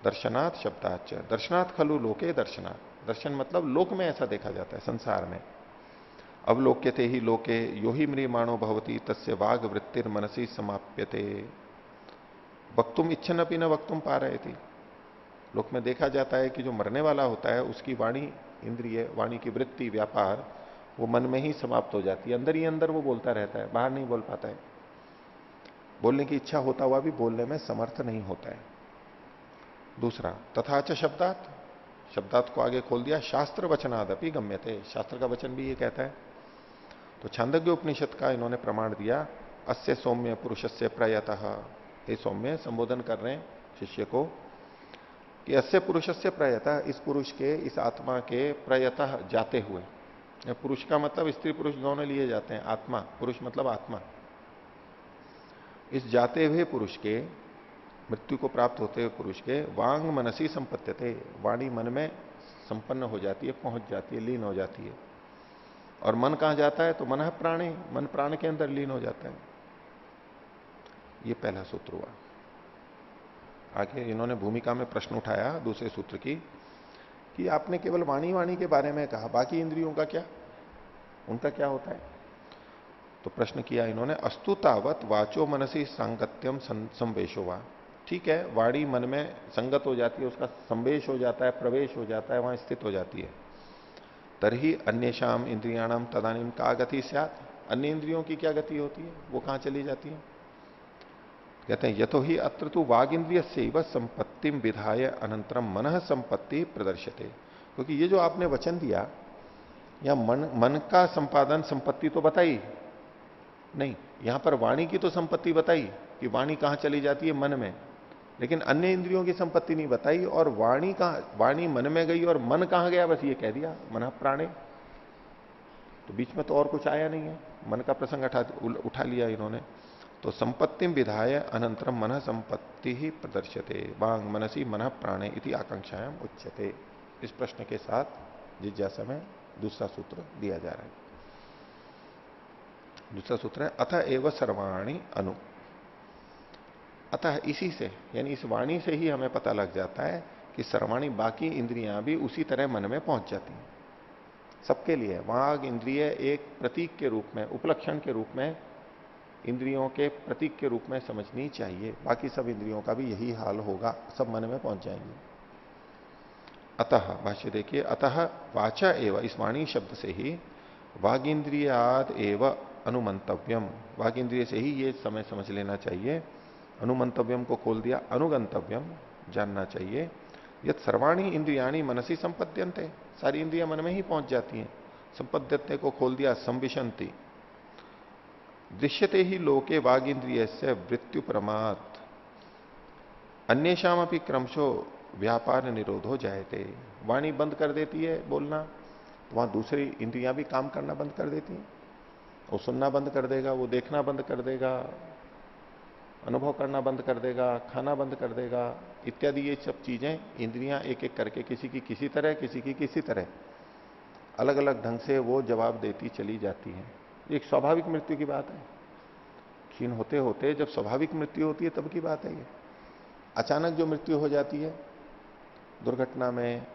Speaker 1: दर्शनात् शब्दाच्च। दर्शनात् खलु लोके दर्शनात्, दर्शन मतलब लोक में ऐसा देखा जाता है, संसार में। अवलोक्यते ही लोके यो ही म्रियमाणो भवति तस्य वाग वृत्तिर मनसी समाप्यते। वक्तुम इच्छन अपनी न वक्तुम पा रहे थी। लोक में देखा जाता है कि जो मरने वाला होता है उसकी वाणी इंद्रिय, वाणी की वृत्ति, व्यापार, वो मन में ही समाप्त हो जाती है। अंदर ही अंदर वो बोलता रहता है, बाहर नहीं बोल पाता है। बोलने की इच्छा होता हुआ भी बोलने में समर्थ नहीं होता है। दूसरा, तथाच शब्दात, शब्दात को आगे खोल दिया, शास्त्र वचनादपि गम्यते, शास्त्र का वचन भी ये कहता है। तो छांदोग्य उपनिषद का इन्होंने प्रमाण दिया, अस्य सौम्य पुरुषस्य प्रयतः। ये सौम्य संबोधन कर रहे हैं शिष्य को कि अस्य पुरुषस्य प्रयतः, इस पुरुष के, इस आत्मा के प्रयतः, जाते हुए। पुरुष का मतलब स्त्री पुरुष दोनों लिए जाते हैं, आत्मा, पुरुष मतलब आत्मा। इस जाते हुए पुरुष के, मृत्यु को प्राप्त होते हुए पुरुष के, वांग मनसी संपत्त्यते, वाणी मन में संपन्न हो जाती है, पहुंच जाती है, लीन हो जाती है। और मन कहां जाता है? तो मन प्राणी, मन प्राण के अंदर लीन हो जाता है। ये पहला सूत्र हुआ। आगे इन्होंने भूमिका में प्रश्न उठाया दूसरे सूत्र की, कि आपने केवल वाणी वाणी के बारे में कहा, बाकी इंद्रियों का क्या, उनका क्या होता है? तो प्रश्न किया इन्होंने, अस्तु तावत वाचो मनसी सांगत्यम संवेशो वा। ठीक है, वाणी मन में संगत हो जाती है, उसका संवेश हो जाता है, प्रवेश हो जाता है, वहां स्थित हो जाती है। तरही अन्येषाम इंद्रियाणाम तदानीम का गति स्यात्, अन्य इंद्रियों की क्या गति होती है, वो कहां चली जाती है? कहते हैं यतो ही अत्र तो वाग इंद्रिय से संपत्ति विधाय अनंतरम मन संपत्ति प्रदर्शते। क्योंकि ये जो आपने वचन दिया, या मन का संपादन संपत्ति तो बताई नहीं, यहां पर वाणी की तो संपत्ति बताई कि वाणी कहां चली जाती है, मन में, लेकिन अन्य इंद्रियों की संपत्ति नहीं बताई। और वाणी कहां, वाणी मन में गई और मन कहां गया, बस ये कह दिया मन प्राणे। तो बीच में तो और कुछ आया नहीं है, मन का प्रसंग उठा लिया इन्होंने। तो संपत्ति विधाय अनंतरम मन संपत्ति ही प्रदर्शते वांग मनसी मन प्राणे इति आकांक्षायाम उच्यते। इस प्रश्न के साथ जिज्ञासा में दूसरा सूत्र दिया जा रहा है। दूसरा सूत्र है अथ एव सर्वाणी अनु। अतः इसी से, यानी इस वाणी से ही हमें पता लग जाता है कि सर्वाणी, बाकी इंद्रियां भी उसी तरह मन में पहुंच जाती हैं सबके लिए। वाग इंद्रिय एक प्रतीक के रूप में, उपलक्षण के रूप में, इंद्रियों के प्रतीक के रूप में समझनी चाहिए। बाकी सब इंद्रियों का भी यही हाल होगा, सब मन में पहुंच जाएंगे। अतः भाष्य देखिए, अतः वाचा एवं, इस वाणी शब्द से ही वागींद्रियाद एवं अनुमंतव्यम, वागींद्रिय से ही ये समय समझ लेना चाहिए। अनुमंतव्यम को खोल दिया, अनुगंतव्यम, जानना चाहिए। यद सर्वाणी इंद्रियाणी मनसी संपद्यन्ते, सारी इंद्रियां मन में ही पहुंच जाती हैं। संपद्यन्ते को खोल दिया, संविशंति। दृश्यते ही लोके वाग इंद्रिय से वृत्यु प्रमाद अन्येषाम अपनी क्रमशो व्यापार निरोधो जायते। वाणी बंद कर देती है बोलना, तो वहां दूसरी इंद्रियां भी काम करना बंद कर देती हैं। वो सुनना बंद कर देगा, वो देखना बंद कर देगा, अनुभव करना बंद कर देगा, खाना बंद कर देगा, इत्यादि ये सब चीजें इंद्रियां एक एक करके किसी की किसी तरह, किसी की किसी तरह अलग अलग ढंग से वो जवाब देती चली जाती हैं। एक स्वाभाविक मृत्यु की बात है। क्षीण होते होते जब स्वाभाविक मृत्यु होती है तब की बात है ये। अचानक जो मृत्यु हो जाती है, दुर्घटना में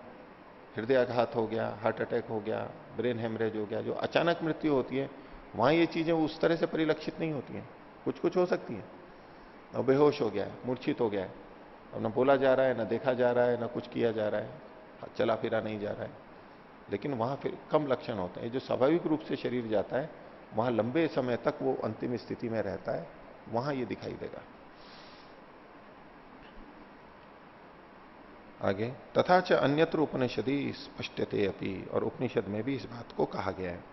Speaker 1: हृदयाघात हो गया, हार्ट अटैक हो गया, ब्रेन हेमरेज हो गया, जो अचानक मृत्यु होती है, वहां ये चीजें उस तरह से परिलक्षित नहीं होती हैं। कुछ कुछ हो सकती है, और बेहोश हो गया है, मूर्छित हो गया है, अब न बोला जा रहा है, न देखा जा रहा है, न कुछ किया जा रहा है, चला फिरा नहीं जा रहा है, लेकिन वहां फिर कम लक्षण होते हैं। जो स्वाभाविक रूप से शरीर जाता है, वहां लंबे समय तक वो अंतिम स्थिति में रहता है, वहां ये दिखाई देगा। आगे, तथा च अन्यत्र उपनिषदि स्पष्टते अपि, और उपनिषद में भी इस बात को कहा गया है।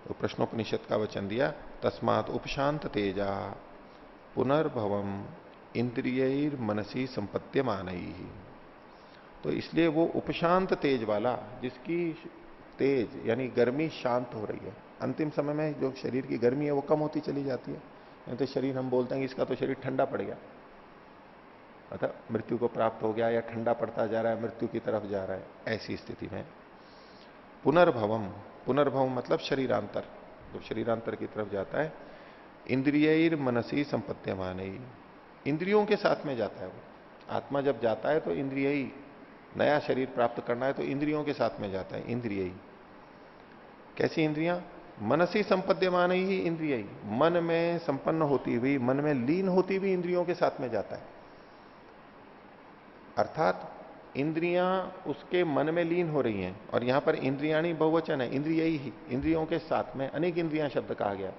Speaker 1: तो प्रश्नोपनिषद का वचन दिया, तस्मात् उपशांत तेजा पुनर्भवम इंद्रियर मनसी संपद्यमान ही। तो इसलिए वो उपशांत तेज वाला, जिसकी तेज यानी गर्मी शांत हो रही है, अंतिम समय में जो शरीर की गर्मी है वो कम होती चली जाती है। नहीं तो शरीर, हम बोलते हैं कि इसका तो शरीर ठंडा पड़ गया, अतः मृत्यु को प्राप्त हो गया, या ठंडा पड़ता जा रहा है, मृत्यु की तरफ जा रहा है। ऐसी स्थिति में पुनर्भवम, पुनर्भव मतलब शरीरांतर, जब शरीरांतर की तरफ जाता है, इंद्रियर मनसी संपद्यमान, इंद्रियों के साथ में जाता है वो। आत्मा जब जाता है तो इंद्रिय ही, नया शरीर प्राप्त करना है तो इंद्रियों के साथ में जाता है। इंद्रिय ही कैसी इंद्रियां? मनसी संपद्यमान ही इंद्रिय, मन में संपन्न होती हुई, मन में लीन होती हुई इंद्रियों के साथ में जाता है। अर्थात इंद्रियां उसके मन में लीन हो रही हैं, और यहां पर इंद्रियाणी बहुवचन है, इंद्रिय ही, इंद्रियों के साथ में अनेक इंद्रियां शब्द कहा गया।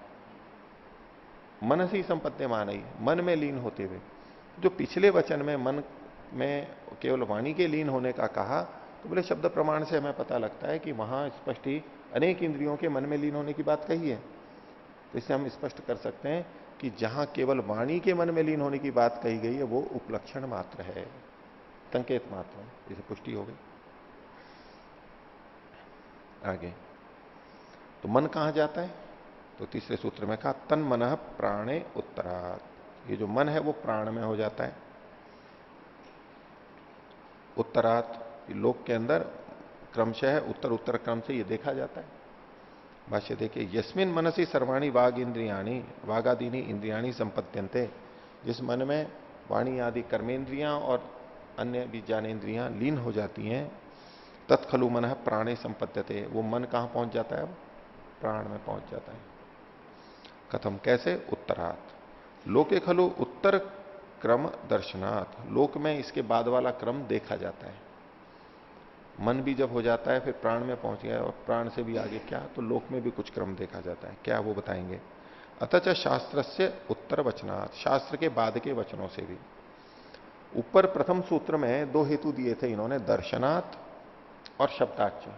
Speaker 1: मनसी संपद्यमान ही, मन में लीन होते हुए। जो पिछले वचन में मन में केवल वाणी के लीन होने का कहा, तो बोले शब्द प्रमाण से हमें पता लगता है कि वहां स्पष्ट ही अनेक इंद्रियों के मन में लीन होने की बात कही है। तो इससे हम स्पष्ट कर सकते हैं कि जहां केवल वाणी के मन में लीन होने की बात कही गई है, वो उपलक्षण मात्र है, संकेत मात्र है। इसे पुष्टि हो गई। आगे, तो मन कहां जाता है? तो तीसरे सूत्र में कहा, तन मन प्राणे उत्तरात्। ये जो मन है वो प्राण में हो जाता है। उत्तरात् लोक के अंदर क्रमशः उत्तर उत्तर क्रम से ये देखा जाता है। भाष्य देखिए, यस्मिन मनसी सर्वाणी वाग इंद्रियाणी वागादीनी इंद्रियाणी संपद्यन्ते, जिस मन में वाणी आदि कर्मेंद्रियां और अन्य भी ज्ञानेन्द्रियां लीन हो जाती हैं, तत्खलु मन प्राणे संपद्यते, वो मन कहां पहुंच जाता है? अब प्राण में पहुंच जाता है। कथम, कैसे? उत्तरात् लोके खलु उत्तर क्रम दर्शनात्, लोक में इसके बाद वाला क्रम देखा जाता है। मन भी जब हो जाता है फिर प्राण में पहुंच गया और प्राण से भी आगे क्या, तो लोक में भी कुछ क्रम देखा जाता है। क्या, वो बताएंगे। अतच शास्त्र से उत्तर वचनात्, शास्त्र के बाद के वचनों से भी। ऊपर प्रथम सूत्र में दो हेतु दिए थे इन्होंने, दर्शनात् और शब्दाच्य,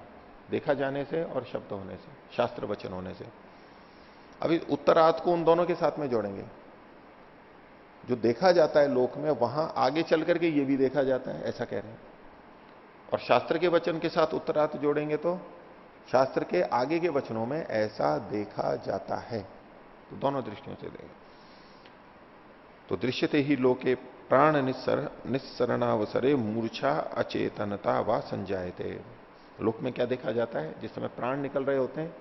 Speaker 1: देखा जाने से और शब्द होने से, शास्त्र वचन होने से। अभी उत्तरार्थ को उन दोनों के साथ में जोड़ेंगे। जो देखा जाता है लोक में, वहां आगे चल करके ये भी देखा जाता है, ऐसा कह रहे हैं। और शास्त्र के वचन के साथ उत्तरार्थ जोड़ेंगे तो शास्त्र के आगे के वचनों में ऐसा देखा जाता है। तो दोनों दृष्टियों से देखें तो दृश्यते ही लोके प्राण निस्सरणावसरे मूर्छा अचेतनता व संजायते। लोक में क्या देखा जाता है? जिस समय प्राण निकल रहे होते हैं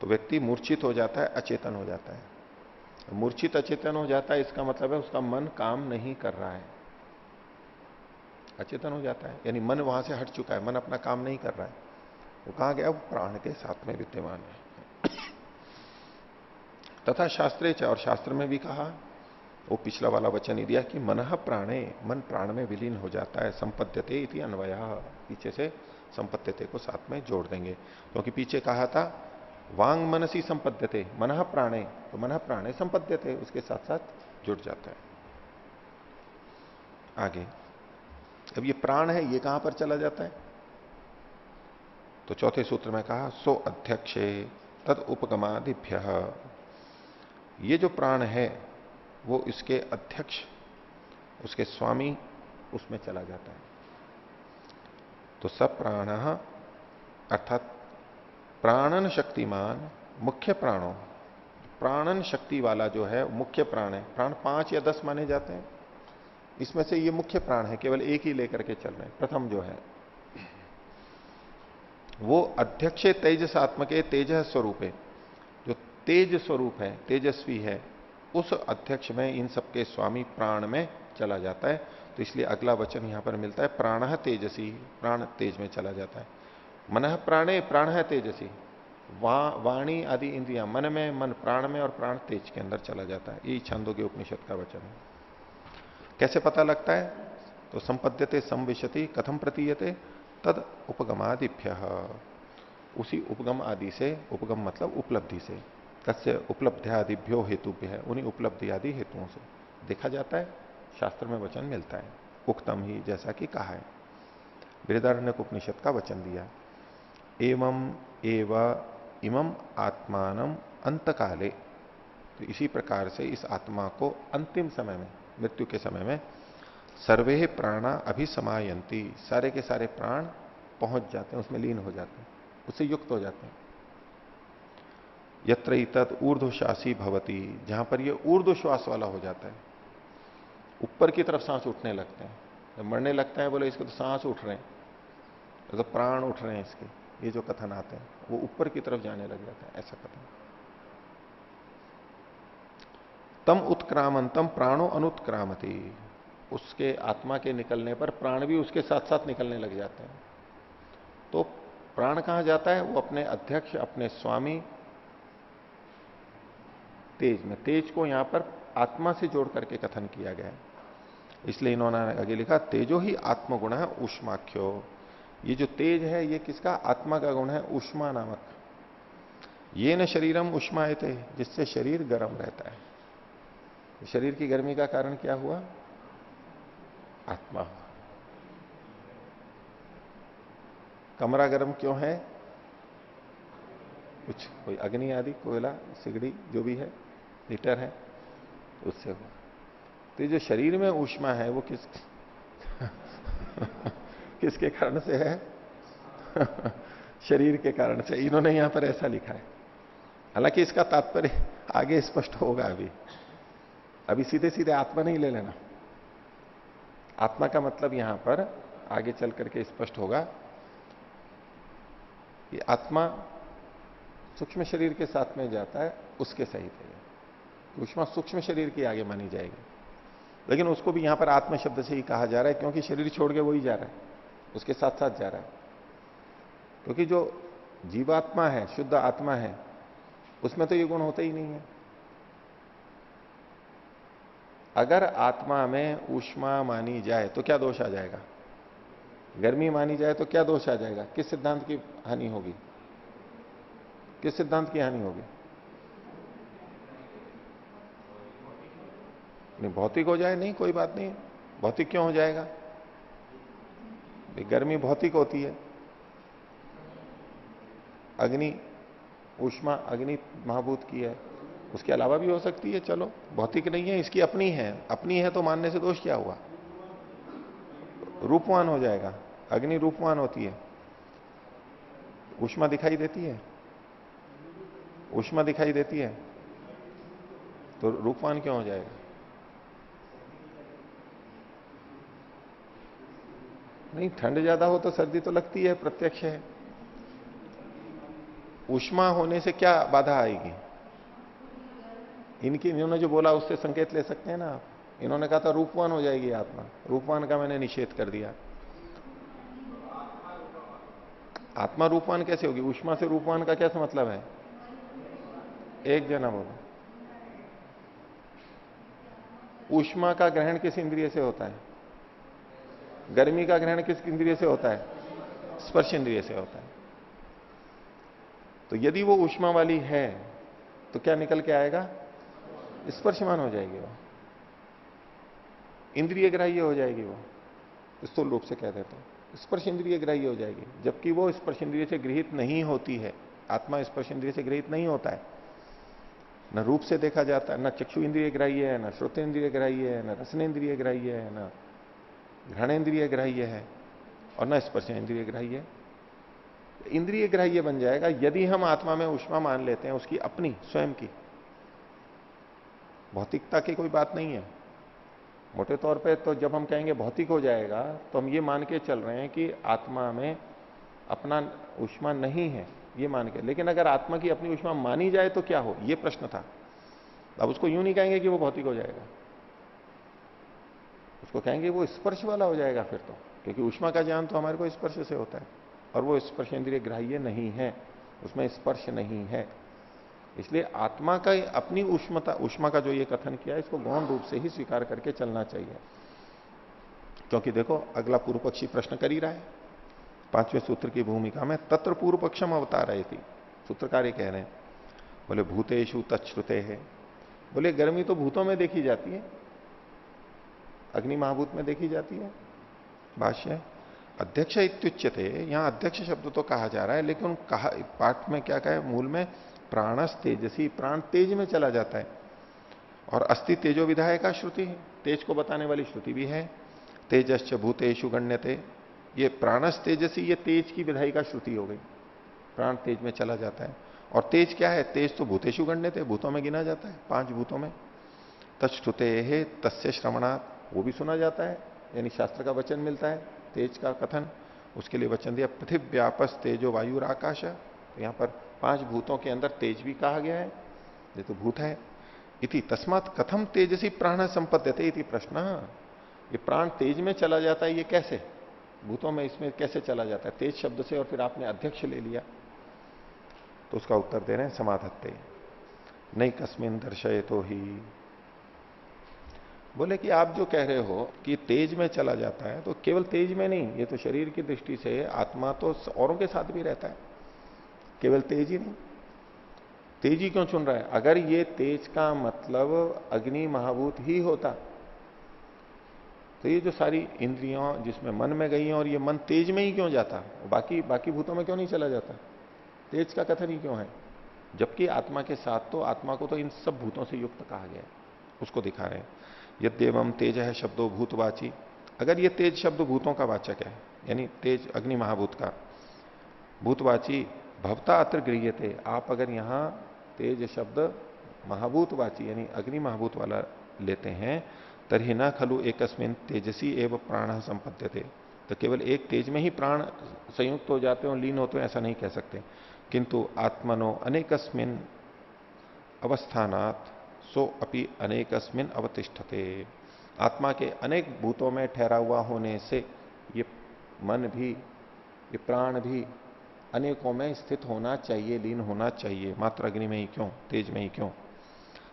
Speaker 1: तो व्यक्ति मूर्छित हो जाता है, अचेतन हो जाता है। मूर्छित अचेतन हो जाता है, इसका मतलब है उसका मन काम नहीं कर रहा है, अचेतन हो जाता है, यानी मन वहां से हट चुका है, मन अपना काम नहीं कर रहा है। वो कहां गया? वो प्राण के साथ में विद्यमान है। तथा शास्त्रे च, और शास्त्र में भी कहा, वो पिछला वाला वचन ही दिया कि मनः प्राणे, मन प्राण में विलीन हो जाता है। संपद्यते इति अन्वय, पीछे से संपद्यते को साथ में जोड़ देंगे, क्योंकि पीछे कहा था वांग मनसी संपद्यते, मनः प्राणे, तो मनः प्राणे संपद्यते उसके साथ साथ जुड़ जाता है। आगे अब ये प्राण है, ये कहां पर चला जाता है? तो चौथे सूत्र में कहा सो अध्यक्षे तद उपगमादिभ्य, ये जो प्राण है वो इसके अध्यक्ष, उसके स्वामी, उसमें चला जाता है। तो सब प्राण अर्थात प्राणन शक्तिमान, मुख्य प्राणों, प्राणन शक्ति वाला जो है मुख्य प्राण है। प्राण 5 या 10 माने जाते हैं, इसमें से ये मुख्य प्राण है, केवल एक ही लेकर के चल रहे हैं। प्रथम जो है वो अध्यक्ष तेजसात्मक तेज स्वरूप है, जो तेज स्वरूप है, तेजस्वी है, उस अध्यक्ष में इन सबके स्वामी प्राण में चला जाता है। तो इसलिए अगला वचन यहां पर मिलता है प्राण तेजसी, प्राण तेज में चला जाता है। मनः प्राणे, प्राण है तेजसी, वाणी आदि इंद्रियां मन में, मन प्राण में, और प्राण तेज के अंदर चला जाता है। यही छांदोग्य उपनिषद का वचन है। कैसे पता लगता है? तो संपद्यते संविशति कथम प्रतीयते तद उपगमादिभ्य, उसी उपगम आदि से, उपगम मतलब उपलब्धि से, कस्य उपलब्ध्यादिभ्यो हेतुभ्य है, उन्हीं उपलब्धि आदि हेतुओं से देखा जाता है, शास्त्र में वचन मिलता है। उक्तम ही, जैसा कि कहा है, बृहदारण्यक उपनिषद का वचन दिया, एवं एव इमम आत्मानम अंतकाले, तो इसी प्रकार से इस आत्मा को अंतिम समय में, मृत्यु के समय में, सर्वे प्राणा अभिसमायंती, सारे के सारे प्राण पहुंच जाते हैं, उसमें लीन हो जाते हैं, उससे युक्त हो जाते हैं। यत्र तत् ऊर्ध्वश्वासी भवती, जहां पर ये ऊर्ध्व श्वास वाला हो जाता है, ऊपर की तरफ सांस उठने लगते हैं। जब मरने लगता है, बोले इसके तो सांस उठ रहे हैं, तो प्राण उठ रहे हैं इसके, ये जो कथन आते हैं वो ऊपर की तरफ जाने लग जाता है, ऐसा कथन। तम उत्क्रामंतम प्राणो अनुत्क्रामती, उसके आत्मा के निकलने पर प्राण भी उसके साथ साथ निकलने लग जाते हैं। तो प्राण कहां जाता है? वो अपने अध्यक्ष, अपने स्वामी तेज में, तेज को यहां पर आत्मा से जोड़ करके कथन किया गया है, इसलिए इन्होंने आगे लिखा तेजो ही आत्मगुण है ऊष्माख्यो। ये जो तेज है ये किसका? आत्मा का गुण है, ऊष्मा नामक। ये न शरीरम उष्मायते, जिससे शरीर गर्म रहता है। शरीर की गर्मी का कारण क्या हुआ? आत्मा। कमरा गर्म क्यों है? कुछ कोई अग्नि आदि, कोयला, सिगड़ी जो भी है, हीटर है, उससे हुआ। तो जो शरीर में ऊष्मा है वो किसके कारण से है? शरीर के कारण से। इन्होंने यहां पर ऐसा लिखा है, हालांकि इसका तात्पर्य आगे स्पष्ट होगा। अभी सीधे सीधे आत्मा नहीं ले लेना। आत्मा का मतलब यहां पर आगे चल करके स्पष्ट होगा कि आत्मा सूक्ष्म शरीर के साथ में जाता है, उसके सहित है। ऊष्मा सूक्ष्म शरीर की आगे मानी जाएगी, लेकिन उसको भी यहां पर आत्मा शब्द से ही कहा जा रहा है, क्योंकि शरीर छोड़ के वही जा रहा है, उसके साथ साथ जा रहा है। क्योंकि जो जीवात्मा है, शुद्ध आत्मा है, उसमें तो ये गुण होता ही नहीं है। अगर आत्मा में ऊष्मा मानी जाए तो क्या दोष आ जाएगा? गर्मी मानी जाए तो क्या दोष आ जाएगा? किस सिद्धांत की हानि होगी? किस सिद्धांत की हानि होगी? नहीं, भौतिक हो जाए नहीं, कोई बात नहीं। भौतिक क्यों हो जाएगा? गर्मी भौतिक होती है। अग्नि, ऊष्मा अग्नि महाभूत की है, उसके अलावा भी हो सकती है। चलो, भौतिक नहीं है, इसकी अपनी है। अपनी है तो मानने से दोष क्या हुआ? रूपवान हो जाएगा। अग्नि रूपवान होती है। ऊष्मा दिखाई देती है, ऊष्मा दिखाई देती है, तो रूपवान क्यों हो जाएगा? नहीं, ठंड ज्यादा हो तो सर्दी तो लगती है, प्रत्यक्ष है। ऊष्मा होने से क्या बाधा आएगी? इन्होंने जो बोला उससे संकेत ले सकते हैं ना आप। इन्होंने कहा था रूपवान हो जाएगी आत्मा, रूपवान का मैंने निषेध कर दिया। आत्मा रूपवान कैसे होगी? ऊष्मा से रूपवान का क्या मतलब है? एक जना बोलो। ऊष्मा का ग्रहण किस इंद्रिय से होता है? गर्मी का ग्रहण किस इंद्रिय से होता है? स्पर्श इंद्रिय से होता है। तो यदि वो ऊष्मा वाली है तो क्या निकल के आएगा? स्पर्शमान हो जाएगी वो, इंद्रिय ग्राह्य हो जाएगी वो। स्थूल रूप से कह देते हैं स्पर्श इंद्रिय ग्राह्य हो जाएगी, जबकि वो स्पर्श इंद्रिय से गृहित नहीं होती है। आत्मा स्पर्श इंद्रिय से गृहित नहीं होता है। न रूप से देखा जाता है, न चक्षु इंद्रिय ग्राह्य है, न श्रोत इंद्रिय ग्राह्य है, न रसन इंद्रिय ग्राह्य है, न घ्राणेन्द्रिय ग्राह्य है, और न स्पर्श इंद्रिय ग्राह्य है। इंद्रिय ग्राह्य बन जाएगा यदि हम आत्मा में ऊष्मा मान लेते हैं, उसकी अपनी स्वयं की। भौतिकता की कोई बात नहीं है। मोटे तौर पे तो जब हम कहेंगे भौतिक हो जाएगा तो हम ये मान के चल रहे हैं कि आत्मा में अपना ऊष्मा नहीं है, ये मान के। लेकिन अगर आत्मा की अपनी ऊष्मा मानी जाए तो क्या हो, ये प्रश्न था। अब उसको यूं नहीं कहेंगे कि वो भौतिक हो जाएगा, उसको कहेंगे वो स्पर्श वाला हो जाएगा फिर तो, क्योंकि ऊष्मा का ज्ञान तो हमारे को स्पर्श से होता है, और वो स्पर्श इंद्रिय ग्राह्य नहीं है, उसमें स्पर्श नहीं है। इसलिए आत्मा का अपनी ऊष्मता, ऊष्मा का जो ये कथन किया, इसको गौण रूप से ही स्वीकार करके चलना चाहिए। क्योंकि देखो अगला पूर्व पक्षी प्रश्न कर ही रहा है 5वें सूत्र की भूमिका में, तत्र पूर्व पक्षम अवतार रही थी। सूत्रकार कह रहे हैं, बोले भूतेषु तच्छ्रुते है। बोले गर्मी तो भूतों में देखी जाती है, अग्नि महाभूत में देखी जाती है। भाष्य, अध्यक्ष इत्युच्यते, यहां अध्यक्ष शब्द तो कहा जा रहा है, लेकिन कहा पाठ में क्या कहा है, मूल में प्राणस तेजसी, प्राण तेज में चला जाता है। और अस्ति तेजो विधायका श्रुति, तेज को बताने वाली श्रुति भी है। तेजश्च भूतेषु गण्यते, ये प्राणस तेजसी, ये तेज की विधायिका श्रुति हो गई। प्राण तेज में चला जाता है। और तेज क्या है? तेज तो भूतेषु गण्यते, भूतों में गिना जाता है, 5 भूतों में। तच्छ्रुते है तस्य श्रवणात्, वो भी सुना जाता है, यानी शास्त्र का वचन मिलता है तेज का कथन। उसके लिए वचन दिया पृथिव्यापस तेजो वायुर आकाश। तो यहां पर 5 भूतों के अंदर तेज भी कहा गया है, ये तो भूत है। इति तस्मात् कथम तेजसी प्राण संपद्यते इति प्रश्न। ये प्राण तेज में चला जाता है, ये कैसे? भूतों में इसमें कैसे चला जाता है? तेज शब्द से, और फिर आपने अध्यक्ष ले लिया। तो उसका उत्तर दे रहे हैं समाधत्ते, नहीं कस्मिन दर्शय तो ही। बोले कि आप जो कह रहे हो कि तेज में चला जाता है, तो केवल तेज में नहीं, ये तो शरीर की दृष्टि से आत्मा तो औरों के साथ भी रहता है, केवल तेज ही नहीं। तेज ही क्यों चुन रहा है? अगर ये तेज का मतलब अग्नि महाभूत ही होता तो ये जो सारी इंद्रियों जिसमें मन में गई हैं, और ये मन तेज में ही क्यों जाता, बाकी भूतों में क्यों नहीं चला जाता? तेज का कथन ही क्यों है? जबकि आत्मा के साथ तो, आत्मा को तो इन सब भूतों से युक्त कहा गया है, उसको दिखा रहे हैं। यद्येवम तेज है शब्दों भूतवाची, अगर ये तेज शब्द भूतों का वाचक है, यानी तेज अग्नि महाभूत का भूतवाची, भवता अत्र गृह्यते, आप अगर यहां तेज शब्द महाभूतवाची यानी अग्नि महाभूत वाला लेते हैं, तरहि न खलु एकस्मिन तेजसी एवं प्राण संपद्यते, तो केवल एक तेज में ही प्राण संयुक्त हो जाते हैं, लीन होते हैं, ऐसा नहीं कह सकते। किंतु आत्मनो अनेकस्मिन अवस्थानात् सो अपि अनेकस्मिन अवतिष्ठते, आत्मा के अनेक भूतों में ठहरा हुआ होने से ये मन भी, ये प्राण भी अनेकों में स्थित होना चाहिए, लीन होना चाहिए, मात्र अग्नि में ही क्यों, तेज में ही क्यों।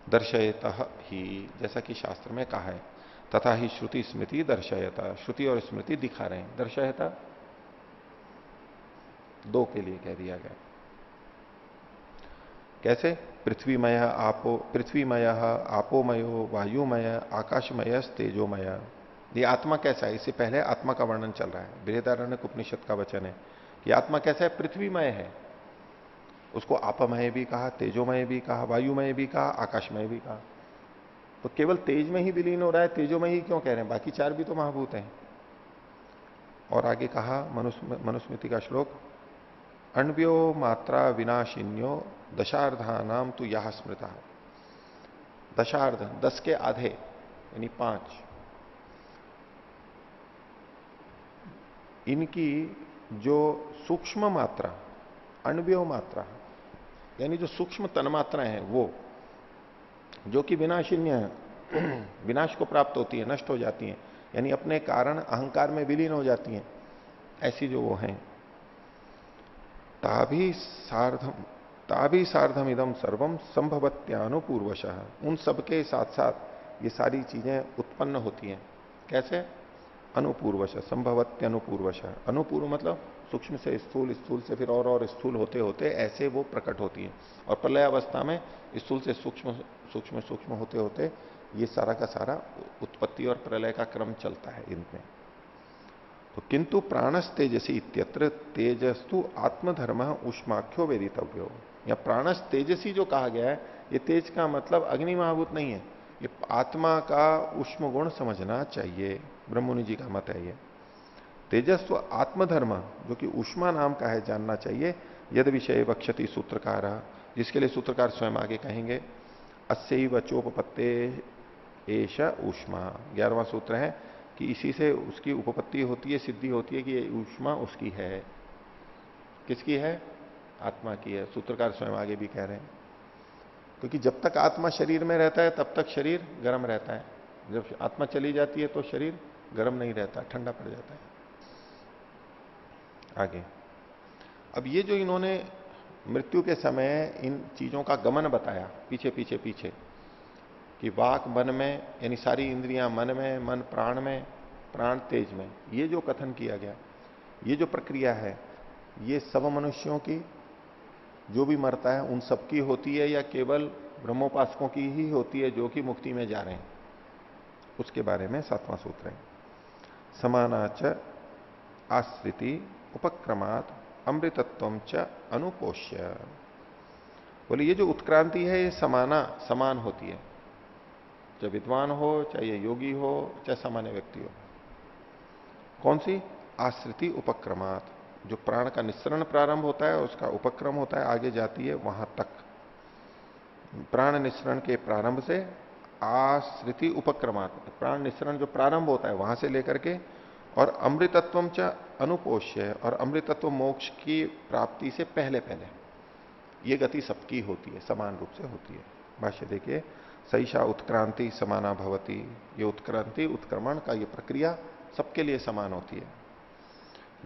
Speaker 1: दर्शयतः ही, जैसा कि शास्त्र में कहा है, तथा ही श्रुति स्मृति दर्शयता, श्रुति और स्मृति दिखा रहे हैं। दर्शयता दो के लिए कह दिया गया। कैसे? पृथ्वीमय आपोमयो वायुमय आकाशमय तेजोमय। ये आत्मा कैसा है? इससे पहले आत्मा का वर्णन चल रहा है। बृहदारण्यक उपनिषद का वचन है कि आत्मा कैसा है? पृथ्वीमय है। उसको आपमय भी कहा, तेजोमय भी कहा, वायुमय भी कहा, आकाशमय भी कहा। तो केवल तेज में ही विलीन हो रहा है, तेजोमय ही क्यों कह रहे हैं? बाकी चार भी तो महाभूत हैं। और आगे कहा मनुस्मृति का श्लोक, अण्व्यो मात्रा विनाशिन्यो दशार्धानाम तु यह स्मृता। दशार्ध 10 के आधे यानी 5, इनकी जो सूक्ष्म मात्रा, अण्व्यो मात्रा यानी जो सूक्ष्म तन्मात्राएं हैं, वो जो कि विनाशिन्य है, विनाश को प्राप्त होती है, नष्ट हो जाती हैं, यानी अपने कारण अहंकार में विलीन हो जाती हैं, ऐसी जो वो हैं। ताभी सार्धम इदम सर्वम संभवत्यानुपूर्वशः। उन सबके साथ साथ ये सारी चीजें उत्पन्न होती हैं। कैसे? अनुपूर्वश, संभवत्यनुपूर्वश। अनुपूर्व मतलब सूक्ष्म से स्थूल, स्थूल से फिर और स्थूल होते होते ऐसे वो प्रकट होती है। और प्रलय अवस्था में स्थूल से सूक्ष्म, सूक्ष्म सूक्ष्म होते होते ये सारा का सारा उत्पत्ति और प्रलय का क्रम चलता है इनमें। तो किंतु प्राणस तेजसी इत्यत्र तेजस्तु आत्मधर्म उष्माख्यो वेदितव्यो। या प्राणस तेजसी जो कहा गया है, ये तेज का मतलब अग्नि महाभूत नहीं है, ये आत्मा का उष्म गुण समझना चाहिए। ब्रह्ममुनि जी का मत है ये। तेजस्व आत्मधर्म जो कि उष्मा नाम का है, जानना चाहिए। यद विषय वक्षति सूत्रकार, जिसके लिए सूत्रकार स्वयं आगे कहेंगे, अस्यैव चोपपत्ते एष ऊष्मा। 11वां सूत्र है कि इसी से उसकी उपपत्ति होती है, सिद्धि होती है कि ये ऊष्मा उसकी है। किसकी है? आत्मा की है। सूत्रकार स्वयं आगे भी कह रहे हैं, क्योंकि जब तक आत्मा शरीर में रहता है तब तक शरीर गर्म रहता है। जब आत्मा चली जाती है तो शरीर गर्म नहीं रहता, ठंडा पड़ जाता है। आगे अब ये जो इन्होंने मृत्यु के समय इन चीजों का गमन बताया, पीछे पीछे पीछे, कि वाक मन में, यानी सारी इंद्रियां मन में, मन प्राण में, प्राण तेज में, ये जो कथन किया गया, ये जो प्रक्रिया है, ये सब मनुष्यों की, जो भी मरता है उन सबकी होती है या केवल ब्रह्मोपासकों की ही होती है जो कि मुक्ति में जा रहे हैं? उसके बारे में 7वां सूत्र है। समानाच आश्रिति उपक्रमात् अमृतत्वम च अनुपोष्य। बोले ये जो उत्क्रांति है ये समान होती है, चाहे विद्वान हो, चाहे योगी हो, चाहे सामान्य व्यक्ति हो। कौन सी? आश्रिति उपक्रमात्, जो प्राण का निस्सरण प्रारंभ होता है उसका उपक्रम होता है, आगे जाती है वहां तक। प्राण निस्सरण के प्रारंभ से आश्रिति उपक्रमात्, प्राण निस्सरण जो प्रारंभ होता है वहां से लेकर के, और अमृतत्वम च अनुपोष्य, और अमृतत्व मोक्ष की प्राप्ति से पहले पहले ये गति सबकी होती है, समान रूप से होती है। भाष्य देखिए, सैषा उत्क्रांति समाना भवती। ये उत्क्रांति, उत्क्रमण का ये प्रक्रिया सबके लिए समान होती है।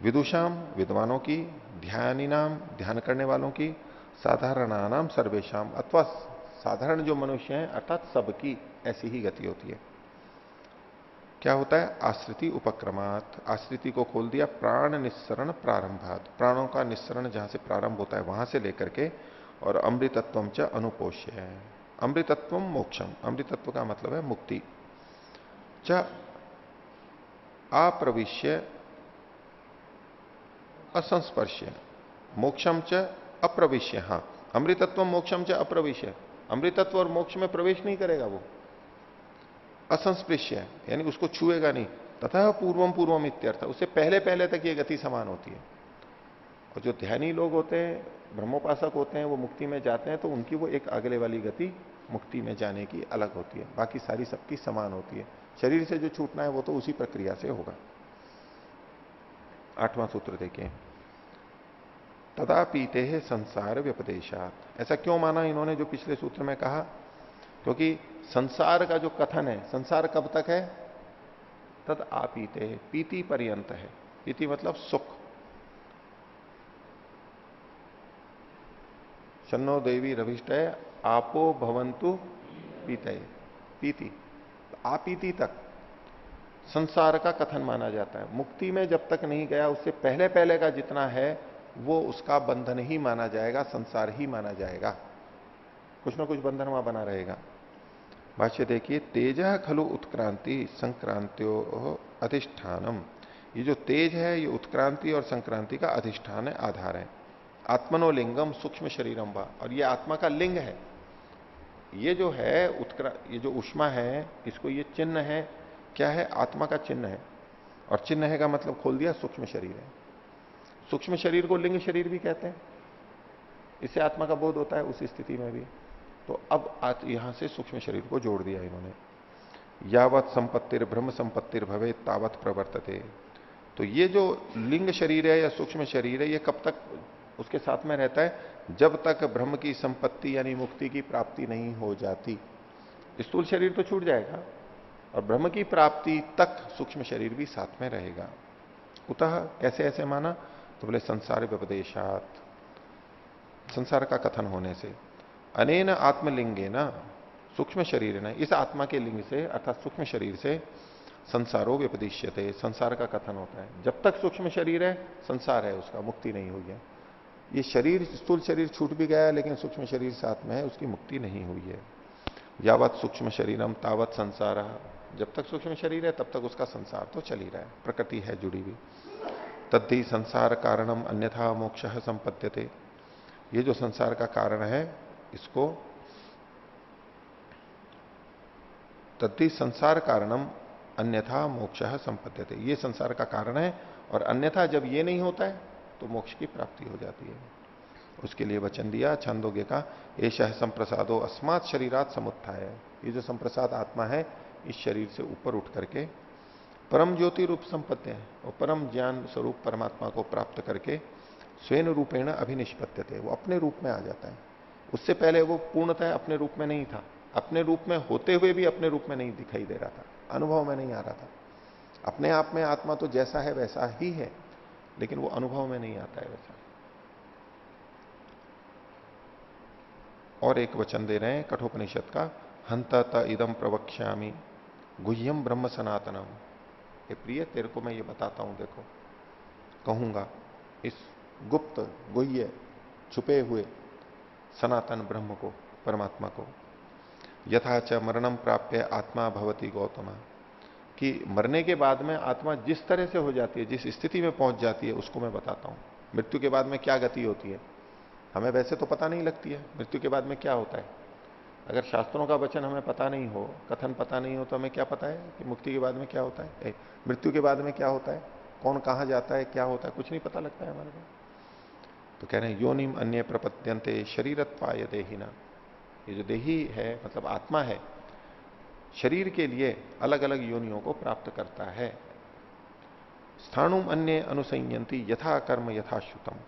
Speaker 1: विदुषाम, विद्वानों की, ध्यानिनाम, ध्यान करने वालों की, साधारणानाम सर्वेशम, अथवा साधारण जो मनुष्य हैं अर्थात सबकी ऐसी ही गति होती है। क्या होता है? आश्रिति उपक्रमात्, आश्रिति को खोल दिया प्राण निस्सरण प्रारंभात, प्राणों का निस्सरण जहां से प्रारंभ होता है वहां से लेकर के, और अमृतत्वम च अनुपोष्य है। अमृतत्वम मोक्षम, अमृतत्व का मतलब है मुक्ति। च अप्रविश्य असंस्पर्श्य, मोक्षम च अप्रविश्य। हाँ, अमृतत्व मोक्षम च अप्रविश्य, अमृतत्व और मोक्ष में प्रवेश नहीं करेगा वो। असंस्पृश्य यानी उसको छुएगा नहीं। तथा पूर्वम पूर्वम इत्यर्थ, उससे पहले पहले तक ये गति समान होती है। और जो ध्यानी लोग होते हैं, ब्रह्मोपासक होते हैं, वो मुक्ति में जाते हैं तो उनकी वो एक अगले वाली गति मुक्ति में जाने की अलग होती है, बाकी सारी सबकी समान होती है। शरीर से जो छूटना है वो तो उसी प्रक्रिया से होगा। 8वां सूत्र देखिए, तदा पीते है संसार व्यपदेशात। ऐसा क्यों माना इन्होंने जो पिछले सूत्र में कहा? क्योंकि संसार का जो कथन है, संसार कब तक है? तद आपीते है, पीति पर्यंत है। पीति मतलब सुख। चन्नो देवी रविष्टय आपो भवंतु पीतय, पीति, आपीति तक संसार का कथन माना जाता है। मुक्ति में जब तक नहीं गया उससे पहले पहले का जितना है वो उसका बंधन ही माना जाएगा, संसार ही माना जाएगा, कुछ ना कुछ बंधन वहां बना रहेगा। भाष्य देखिए, तेज खलु उत्क्रांति संक्रांत्यो अधिष्ठानम। ये जो तेज है ये उत्क्रांति और संक्रांति का अधिष्ठान है, आधार है। आत्मनो लिंगम सूक्ष्म शरीरम वा, और ये आत्मा का लिंग है। ये जो है ये जो उष्मा है, इसको ये चिन्ह है, क्या है? आत्मा का चिन्ह है। और चिन्ह है का मतलब खोल दिया, सूक्ष्म शरीर है। सूक्ष्म शरीर को लिंग शरीर भी कहते हैं, इससे आत्मा का बोध होता है उस स्थिति में भी। तो अब यहां से सूक्ष्म शरीर को जोड़ दिया इन्होंने। यावत संपत्तिर ब्रह्म संपत्तिर भवे तावत प्रवर्तते। तो ये जो लिंग शरीर है या सूक्ष्म शरीर है, ये कब तक उसके साथ में रहता है? जब तक ब्रह्म की संपत्ति यानी मुक्ति की प्राप्ति नहीं हो जाती। स्थूल शरीर तो छूट जाएगा और ब्रह्म की प्राप्ति तक सूक्ष्म शरीर भी साथ में रहेगा। उतः कैसे ऐसे माना? तो बोले संसार व्यपदेशात, संसार का कथन होने से, अनेन आत्मलिंगे न सूक्ष्म शरीर न, इस आत्मा के लिंग से अर्थात सूक्ष्म शरीर से संसारो व्यपदिश्यते, संसार का कथन होता है। जब तक सूक्ष्म शरीर है संसार है, उसका मुक्ति नहीं हुई है। ये शरीर स्थूल शरीर छूट भी गया लेकिन सूक्ष्म शरीर साथ में है, उसकी मुक्ति नहीं हुई है। यावत सूक्ष्म शरीरम तावत संसार, जब तक सूक्ष्म शरीर है तब तक उसका संसार तो चल ही रहा है, प्रकृति है जुड़ी हुई। तद्धि संसार कारणम अन्यथा मोक्ष संपद्यते, ये जो संसार का कारण है इसको तद्धि संसार कारणम अन्यथा मोक्ष संपद्यते, ये संसार का कारण है और अन्यथा जब ये नहीं होता है तो मोक्ष की प्राप्ति हो जाती है। उसके लिए वचन दिया छांदोग्य का, एषः संप्रसादो अस्मात् शरीरात समुत्थाय, ये जो संप्रसाद आत्मा है इस शरीर से ऊपर उठ करके परम ज्योति रूप संपत्ति है और परम ज्ञान स्वरूप परमात्मा को प्राप्त करके स्वयं रूपेण अभिनिष्पत्यते, वो अपने रूप में आ जाता है। उससे पहले वो पूर्णतः अपने रूप में नहीं था, अपने रूप में होते हुए भी अपने रूप में नहीं दिखाई दे रहा था, अनुभव में नहीं आ रहा था। अपने आप में आत्मा तो जैसा है वैसा ही है लेकिन वो अनुभव में नहीं आता है वैसा। और एक वचन दे रहे हैं कठोपनिषद का, हंत इदम प्रवक्ष्यामि गुह्यम ब्रह्म सनातनम, ये प्रिय तेरे को मैं ये बताता हूं, देखो कहूंगा इस गुप्त गुह्य छुपे हुए सनातन ब्रह्म को, परमात्मा को। यथा च मरणम प्राप्य आत्मा भवति गौतम, कि मरने के बाद में आत्मा जिस तरह से हो जाती है, जिस स्थिति में पहुंच जाती है उसको मैं बताता हूं। मृत्यु के बाद में क्या गति होती है हमें वैसे तो पता नहीं लगती है, मृत्यु के बाद में क्या होता है। अगर शास्त्रों का वचन हमें पता नहीं हो, कथन पता नहीं हो, तो हमें क्या पता है कि मुक्ति के बाद में क्या होता है, मृत्यु के बाद में क्या होता है, कौन कहां जाता है, क्या होता है, कुछ नहीं पता लगता है हमारे को। तो कह रहे हैं योनिम अन्य प्रपद्यंते शरीरत्वाय देहिना, ये जो देही है मतलब आत्मा है, शरीर के लिए अलग अलग योनियों को प्राप्त करता है। स्थाणुम अन्य अनुसंयंती यथा कर्म यथा श्रुतम,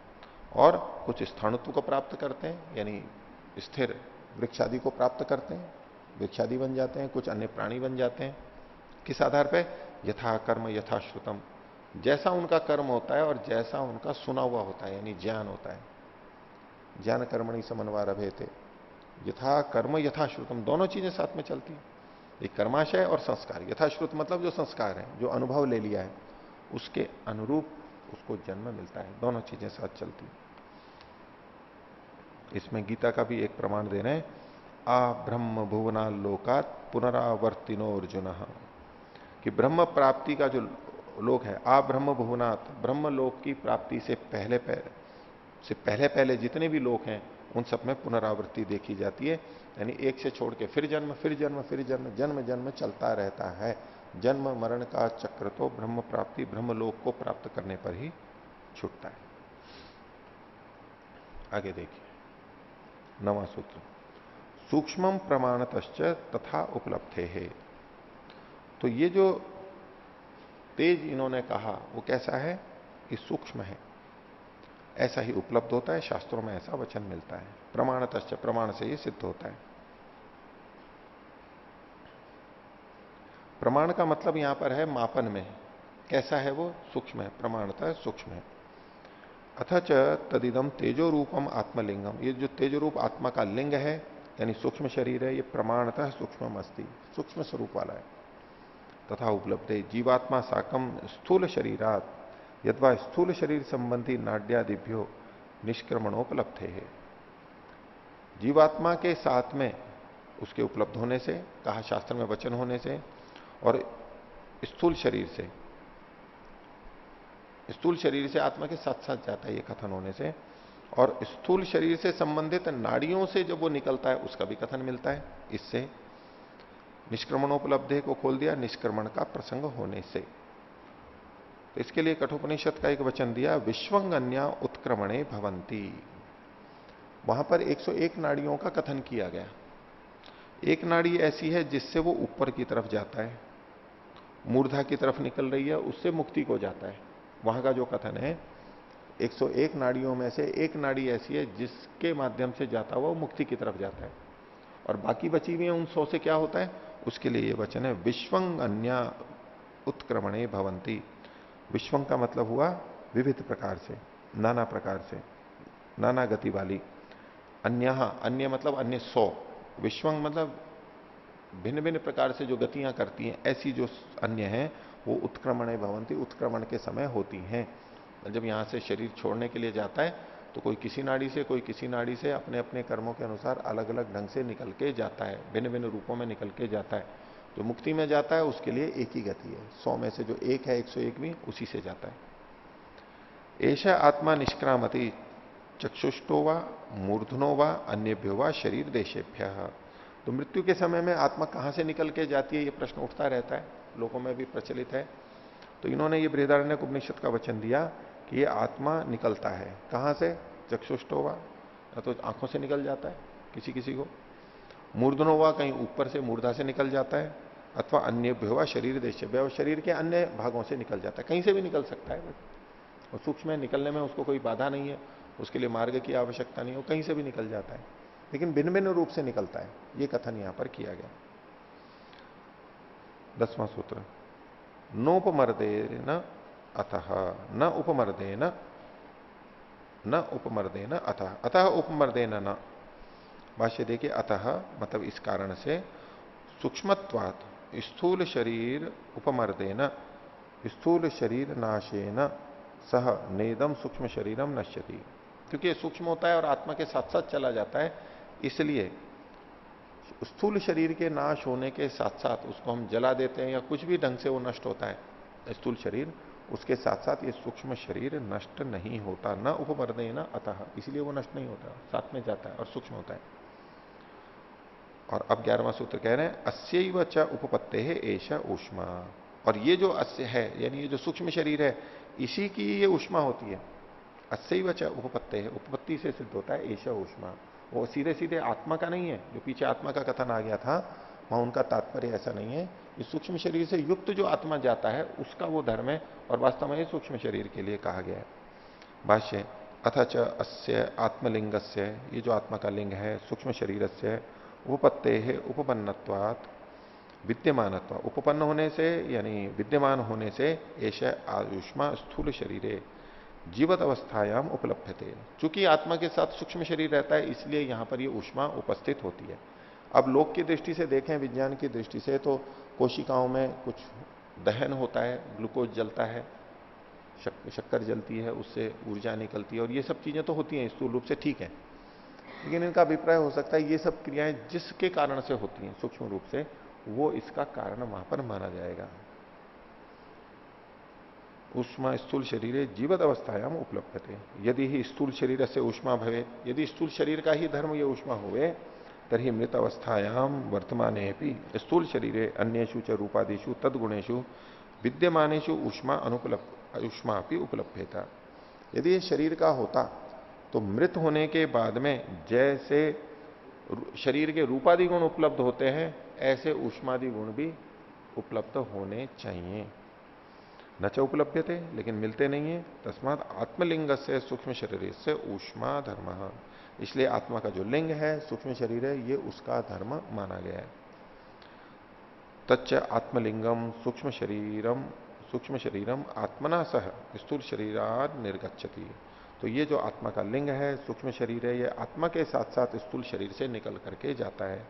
Speaker 1: और कुछ स्थाणुत्व को प्राप्त करते हैं यानी स्थिर वृक्षादि को प्राप्त करते हैं, वृक्षादि बन जाते हैं, कुछ अन्य प्राणी बन जाते हैं। किस आधार पे? यथा कर्म यथा श्रुतम, जैसा उनका कर्म होता है और जैसा उनका सुना हुआ होता है यानी ज्ञान होता है। ज्ञान कर्मणि समन्वयरभेते, यथा कर्म यथा श्रुतम, दोनों चीजें साथ में चलती है, एक कर्माशय और संस्कार। यथाश्रुत मतलब जो संस्कार है, जो अनुभव ले लिया है उसके अनुरूप उसको जन्म मिलता है, दोनों चीजें साथ चलती है। इसमें गीता का भी एक प्रमाण दे रहे हैं, आ ब्रह्म भुवना लोकात पुनरावर्तिनो अर्जुन, कि ब्रह्म प्राप्ति का जो लोक है, आ ब्रह्म भुवनात्, ब्रह्म लोक की प्राप्ति से पहले पहले जितने भी लोक हैं उन सब में पुनरावृत्ति देखी जाती है, यानी एक से छोड़ के फिर जन्म फिर जन्म फिर जन्म, जन्म जन्म चलता रहता है। जन्म मरण का चक्र तो ब्रह्म प्राप्ति ब्रह्म लोक को प्राप्त करने पर ही छूटता है। आगे देखिए 9वां सूत्र, सूक्ष्मम प्रमाणतश्च तथा उपलब्धे है। तो ये जो तेज इन्होंने कहा वो कैसा है कि सूक्ष्म है, ऐसा ही उपलब्ध होता है, शास्त्रों में ऐसा वचन मिलता है। प्रमाणतश्च, प्रमाण से ये सिद्ध होता है। प्रमाण का मतलब यहां पर है मापन में, कैसा है वो? सूक्ष्म है, प्रमाणतः सूक्ष्म है। अथच तदिदम तेजो रूपम आत्मलिंगम, ये जो तेजो रूप आत्मा का लिंग है यानी सूक्ष्म शरीर है, ये प्रमाणतः सूक्ष्म अस्ति, सूक्ष्म स्वरूप वाला है। तथा उपलब्धे जीवात्मा साकम स्थूल शरीरात यद्वा स्थूल शरीर संबंधी नाड्यादिभ्यो निष्क्रमणोपलब्धे है। जीवात्मा के साथ में उसके उपलब्ध होने से, कहा शास्त्र में वचन होने से, और स्थूल शरीर से, स्थूल शरीर से आत्मा के साथ साथ जाता है ये कथन होने से, और स्थूल शरीर से संबंधित नाड़ियों से जब वो निकलता है उसका भी कथन मिलता है। इससे निष्क्रमणोपलब्धे को खोल दिया, निष्क्रमण का प्रसंग होने से। तो इसके लिए कठोपनिषद का एक वचन दिया, विश्वंगन्या उत्क्रमणे भवंती। वहां पर 101 नाड़ियों का कथन किया गया। एक नाड़ी ऐसी है जिससे वो ऊपर की तरफ जाता है, मूर्धा की तरफ निकल रही है, उससे मुक्ति को जाता है। वहां का जो कथन है 101 नाड़ियों में से एक नाड़ी ऐसी है जिसके माध्यम से जाता हुआ वो मुक्ति की तरफ जाता है, और बाकी बची हुई है उन 100 से क्या होता है, उसके लिए ये वचन है विश्वंग अन्या उत्क्रमणे भवंती। विश्वंग का मतलब हुआ विविध प्रकार से, नाना प्रकार से, नाना गति वाली। अन्य, अन्य मतलब अन्य 100, विश्वंग मतलब भिन्न भिन्न प्रकार से जो गतियां करती हैं, ऐसी जो अन्य हैं वो उत्क्रमणे भवंती, उत्क्रमण के समय होती हैं। जब यहां से शरीर छोड़ने के लिए जाता है तो कोई किसी नाड़ी से, कोई किसी नाड़ी से अपने अपने कर्मों के अनुसार अलग अलग ढंग से निकल के जाता है, भिन्न भिन्न रूपों में निकल के जाता है। जो मुक्ति में जाता है उसके लिए एक ही गति है, 100 में से जो एक है 101 भी उसी से जाता है। ऐसा आत्मा निष्क्रामति चक्षुष्टो वा मूर्धनो वा अन्यभ्यो वा शरीर देशेभ्य। तो मृत्यु के समय में आत्मा कहां से निकल के जाती है, ये प्रश्न उठता रहता है, लोगों में भी प्रचलित है। तो इन्होंने ये बृहदारण्यक उपनिषद का वचन दिया कि ये आत्मा निकलता है कहां से, चक्षुष्टोवा, या तो आंखों से निकल जाता है किसी किसी को, मूर्धनोवा कहीं ऊपर से मूर्धा से निकल जाता है, अथवा अन्य भ्यवा शरीर देश, शरीर के अन्य भागों से निकल जाता है, कहीं से भी निकल सकता है। और सूक्ष्म में निकलने में उसको कोई बाधा नहीं है, उसके लिए मार्ग की आवश्यकता नहीं है, वो कहीं से भी निकल जाता है, लेकिन भिन्न भिन्न रूप से निकलता है। ये कथन यहां पर किया गया। 10वां सूत्र, नोपमर्देन अतः, न उपमर्देन, न उपमर्देन अतः, अतः उपमर्देन न। भाष्य देखिए, अतः मतलब इस कारण से, सूक्ष्मत्वात् स्थूल शरीर उपमर्देन, स्थूल शरीर नाशेन सह नेदम सूक्ष्म शरीरम नश्यति। क्योंकि ये सूक्ष्म होता है और आत्मा के साथ साथ चला जाता है, इसलिए स्थूल शरीर के नाश होने के साथ साथ उसको हम जला देते हैं या कुछ भी ढंग से वो नष्ट होता है स्थूल शरीर, उसके साथ साथ ये सूक्ष्म शरीर नष्ट नहीं होता। न उपमर्दे न अतः, इसलिए वो नष्ट नहीं होता, साथ में जाता है और सूक्ष्म होता है। और अब 11वां सूत्र कह रहे हैं, अस्यैव च उपपत्ते है एषा ऊष्मा। और ये जो अस्य है, यानी ये जो सूक्ष्म शरीर है, इसी की ये ऊष्मा होती है। अस्यैव च उपपत्ते है, उपपत्ति से सिद्ध होता है एषा ऊष्मा। वो सीधे सीधे आत्मा का नहीं है, जो पीछे आत्मा का कथन आ गया था वहां उनका तात्पर्य ऐसा नहीं है। ये सूक्ष्म शरीर से युक्त जो आत्मा जाता है उसका वो धर्म है, और वास्तव में सूक्ष्म शरीर के लिए कहा गया है। भाष्य, अथच अस्य आत्मलिंगस्य, ये जो आत्मा का लिंग है सूक्ष्म शरीरस्य, उपपत्ते है उपपन्नत्वात् विद्यमानत्व, उपपन्न होने से यानी विद्यमान होने से, ऐसा आयुष्मा स्थूल शरीरे जीवत अवस्थायाम उपलब्धते। चूंकि आत्मा के साथ सूक्ष्म शरीर रहता है इसलिए यहां पर ये ऊष्मा उपस्थित होती है। अब लोक की दृष्टि से देखें, विज्ञान की दृष्टि से, तो कोशिकाओं में कुछ दहन होता है, ग्लूकोज जलता है, शक्कर जलती है, उससे ऊर्जा निकलती है, और ये सब चीजें तो होती हैं स्थूल रूप से, ठीक है। लेकिन इनका अभिप्राय हो सकता है ये सब क्रियाएं जिसके कारण से होती हैं सूक्ष्म रूप से, वो इसका कारण वहां पर माना जाएगा। ऊष्मा स्थूल शरीर जीवत अवस्थायाम उपलब्धते, यदि ही स्थूल शरीर से ऊष्मा भवे, यदि स्थूल शरीर का ही धर्म ये ऊष्मा हुए, तरी मृत अवस्थायाम वर्तमाने स्थूल शरीरे अन्येषु च रूपादिषु तद्गुणेषु विद्यमानेषु ऊष्मा अनुपलब्ध, ऊष्मा भी उपलब्धता। यदि ये शरीर का होता तो मृत होने के बाद में जैसे शरीर के रूपादि गुण उपलब्ध होते हैं, ऐसे ऊष्मादि गुण भी उपलब्ध होने चाहिए। न च उपलब्धते, लेकिन मिलते नहीं है। तस्मात आत्मलिंग से सूक्ष्म शरीर से ऊष्मा धर्म, इसलिए आत्मा का जो लिंग है सूक्ष्म शरीर है, ये उसका धर्म माना गया है। तच्च आत्मलिंगम सूक्ष्म शरीरम आत्मना सह स्थूल शरीराद निर्गच्छति। तो ये जो आत्मा का लिंग है, सूक्ष्म शरीर है, ये आत्मा के साथ साथ स्थूल शरीर से निकल करके जाता है।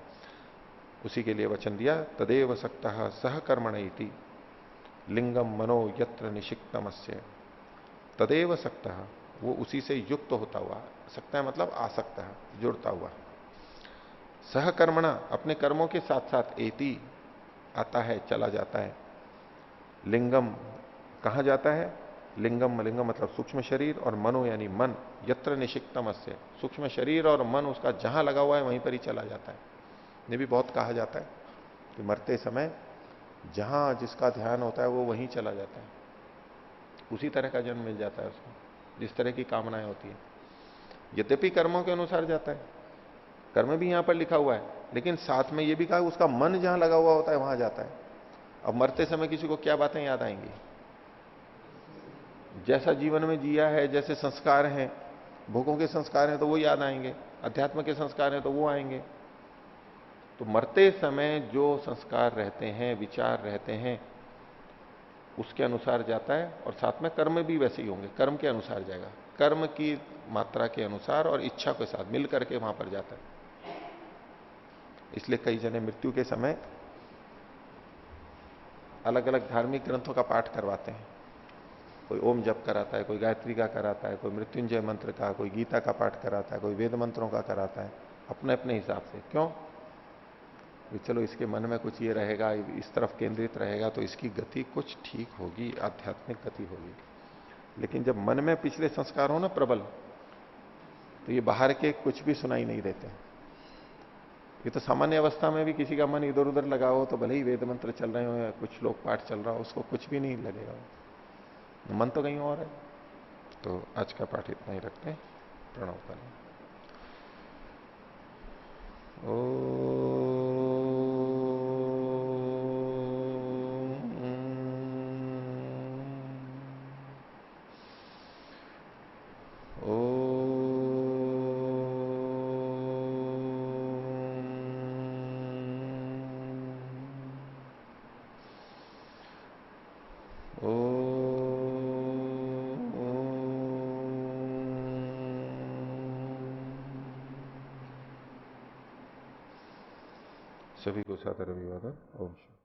Speaker 1: उसी के लिए वचन दिया, तदेव सक्तः सहकर्मण इति लिंगम मनो यत्र निषिक्तमस्य। तदेव सक्तः, वो उसी से युक्त होता हुआ, सकता है मतलब आसक्त है, जुड़ता हुआ। सहकर्मणा, अपने कर्मों के साथ साथ, एति आता है, चला जाता है। लिंगम, कहां जाता है? लिंगम, लिंगम मतलब सूक्ष्म शरीर, और मनो यानी मन, यत्र निषिक्तम अस्य, सूक्ष्म शरीर और मन उसका जहां लगा हुआ है वहीं पर ही चला जाता है। ये भी बहुत कहा जाता है कि मरते समय जहां जिसका ध्यान होता है वो वहीं चला जाता है, उसी तरह का जन्म मिल जाता है उसको, जिस तरह की कामनाएं होती है। यद्यपि कर्मों के अनुसार जाता है, कर्म भी यहां पर लिखा हुआ है, लेकिन साथ में यह भी कहा उसका मन जहां लगा हुआ होता है वहां जाता है। अब मरते समय किसी को क्या बातें याद आएंगी? जैसा जीवन में जिया है, जैसे संस्कार हैं, भोगों के संस्कार हैं तो वो याद आएंगे, अध्यात्म के संस्कार हैं तो वो आएंगे। तो मरते समय जो संस्कार रहते हैं, विचार रहते हैं, उसके अनुसार जाता है, और साथ में कर्म भी वैसे ही होंगे, कर्म के अनुसार जाएगा, कर्म की मात्रा के अनुसार और इच्छा के साथ मिल करके वहां पर जाता है। इसलिए कई जने मृत्यु के समय अलग अलग धार्मिक ग्रंथों का पाठ करवाते हैं। कोई ओम जप कराता है, कोई गायत्री का कराता है, कोई मृत्युंजय मंत्र का, कोई गीता का पाठ कराता है, कोई वेद मंत्रों का कराता है, अपने अपने हिसाब से। क्यों? कि चलो इसके मन में कुछ ये रहेगा, इस तरफ केंद्रित रहेगा तो इसकी गति कुछ ठीक होगी, आध्यात्मिक गति होगी। लेकिन जब मन में पिछले संस्कार हो ना प्रबल, तो ये बाहर के कुछ भी सुनाई नहीं देते। ये तो सामान्य अवस्था में भी किसी का मन इधर उधर लगा हो तो भले ही वेद मंत्र चल रहे हो या कुछ श्लोक पाठ चल रहा हो, उसको कुछ भी नहीं लगेगा, मन तो कहीं और है। तो आज का पाठ इतना ही रखते हैं। प्रणव करें। सभी को सादर अभिवादन। ओम शांति।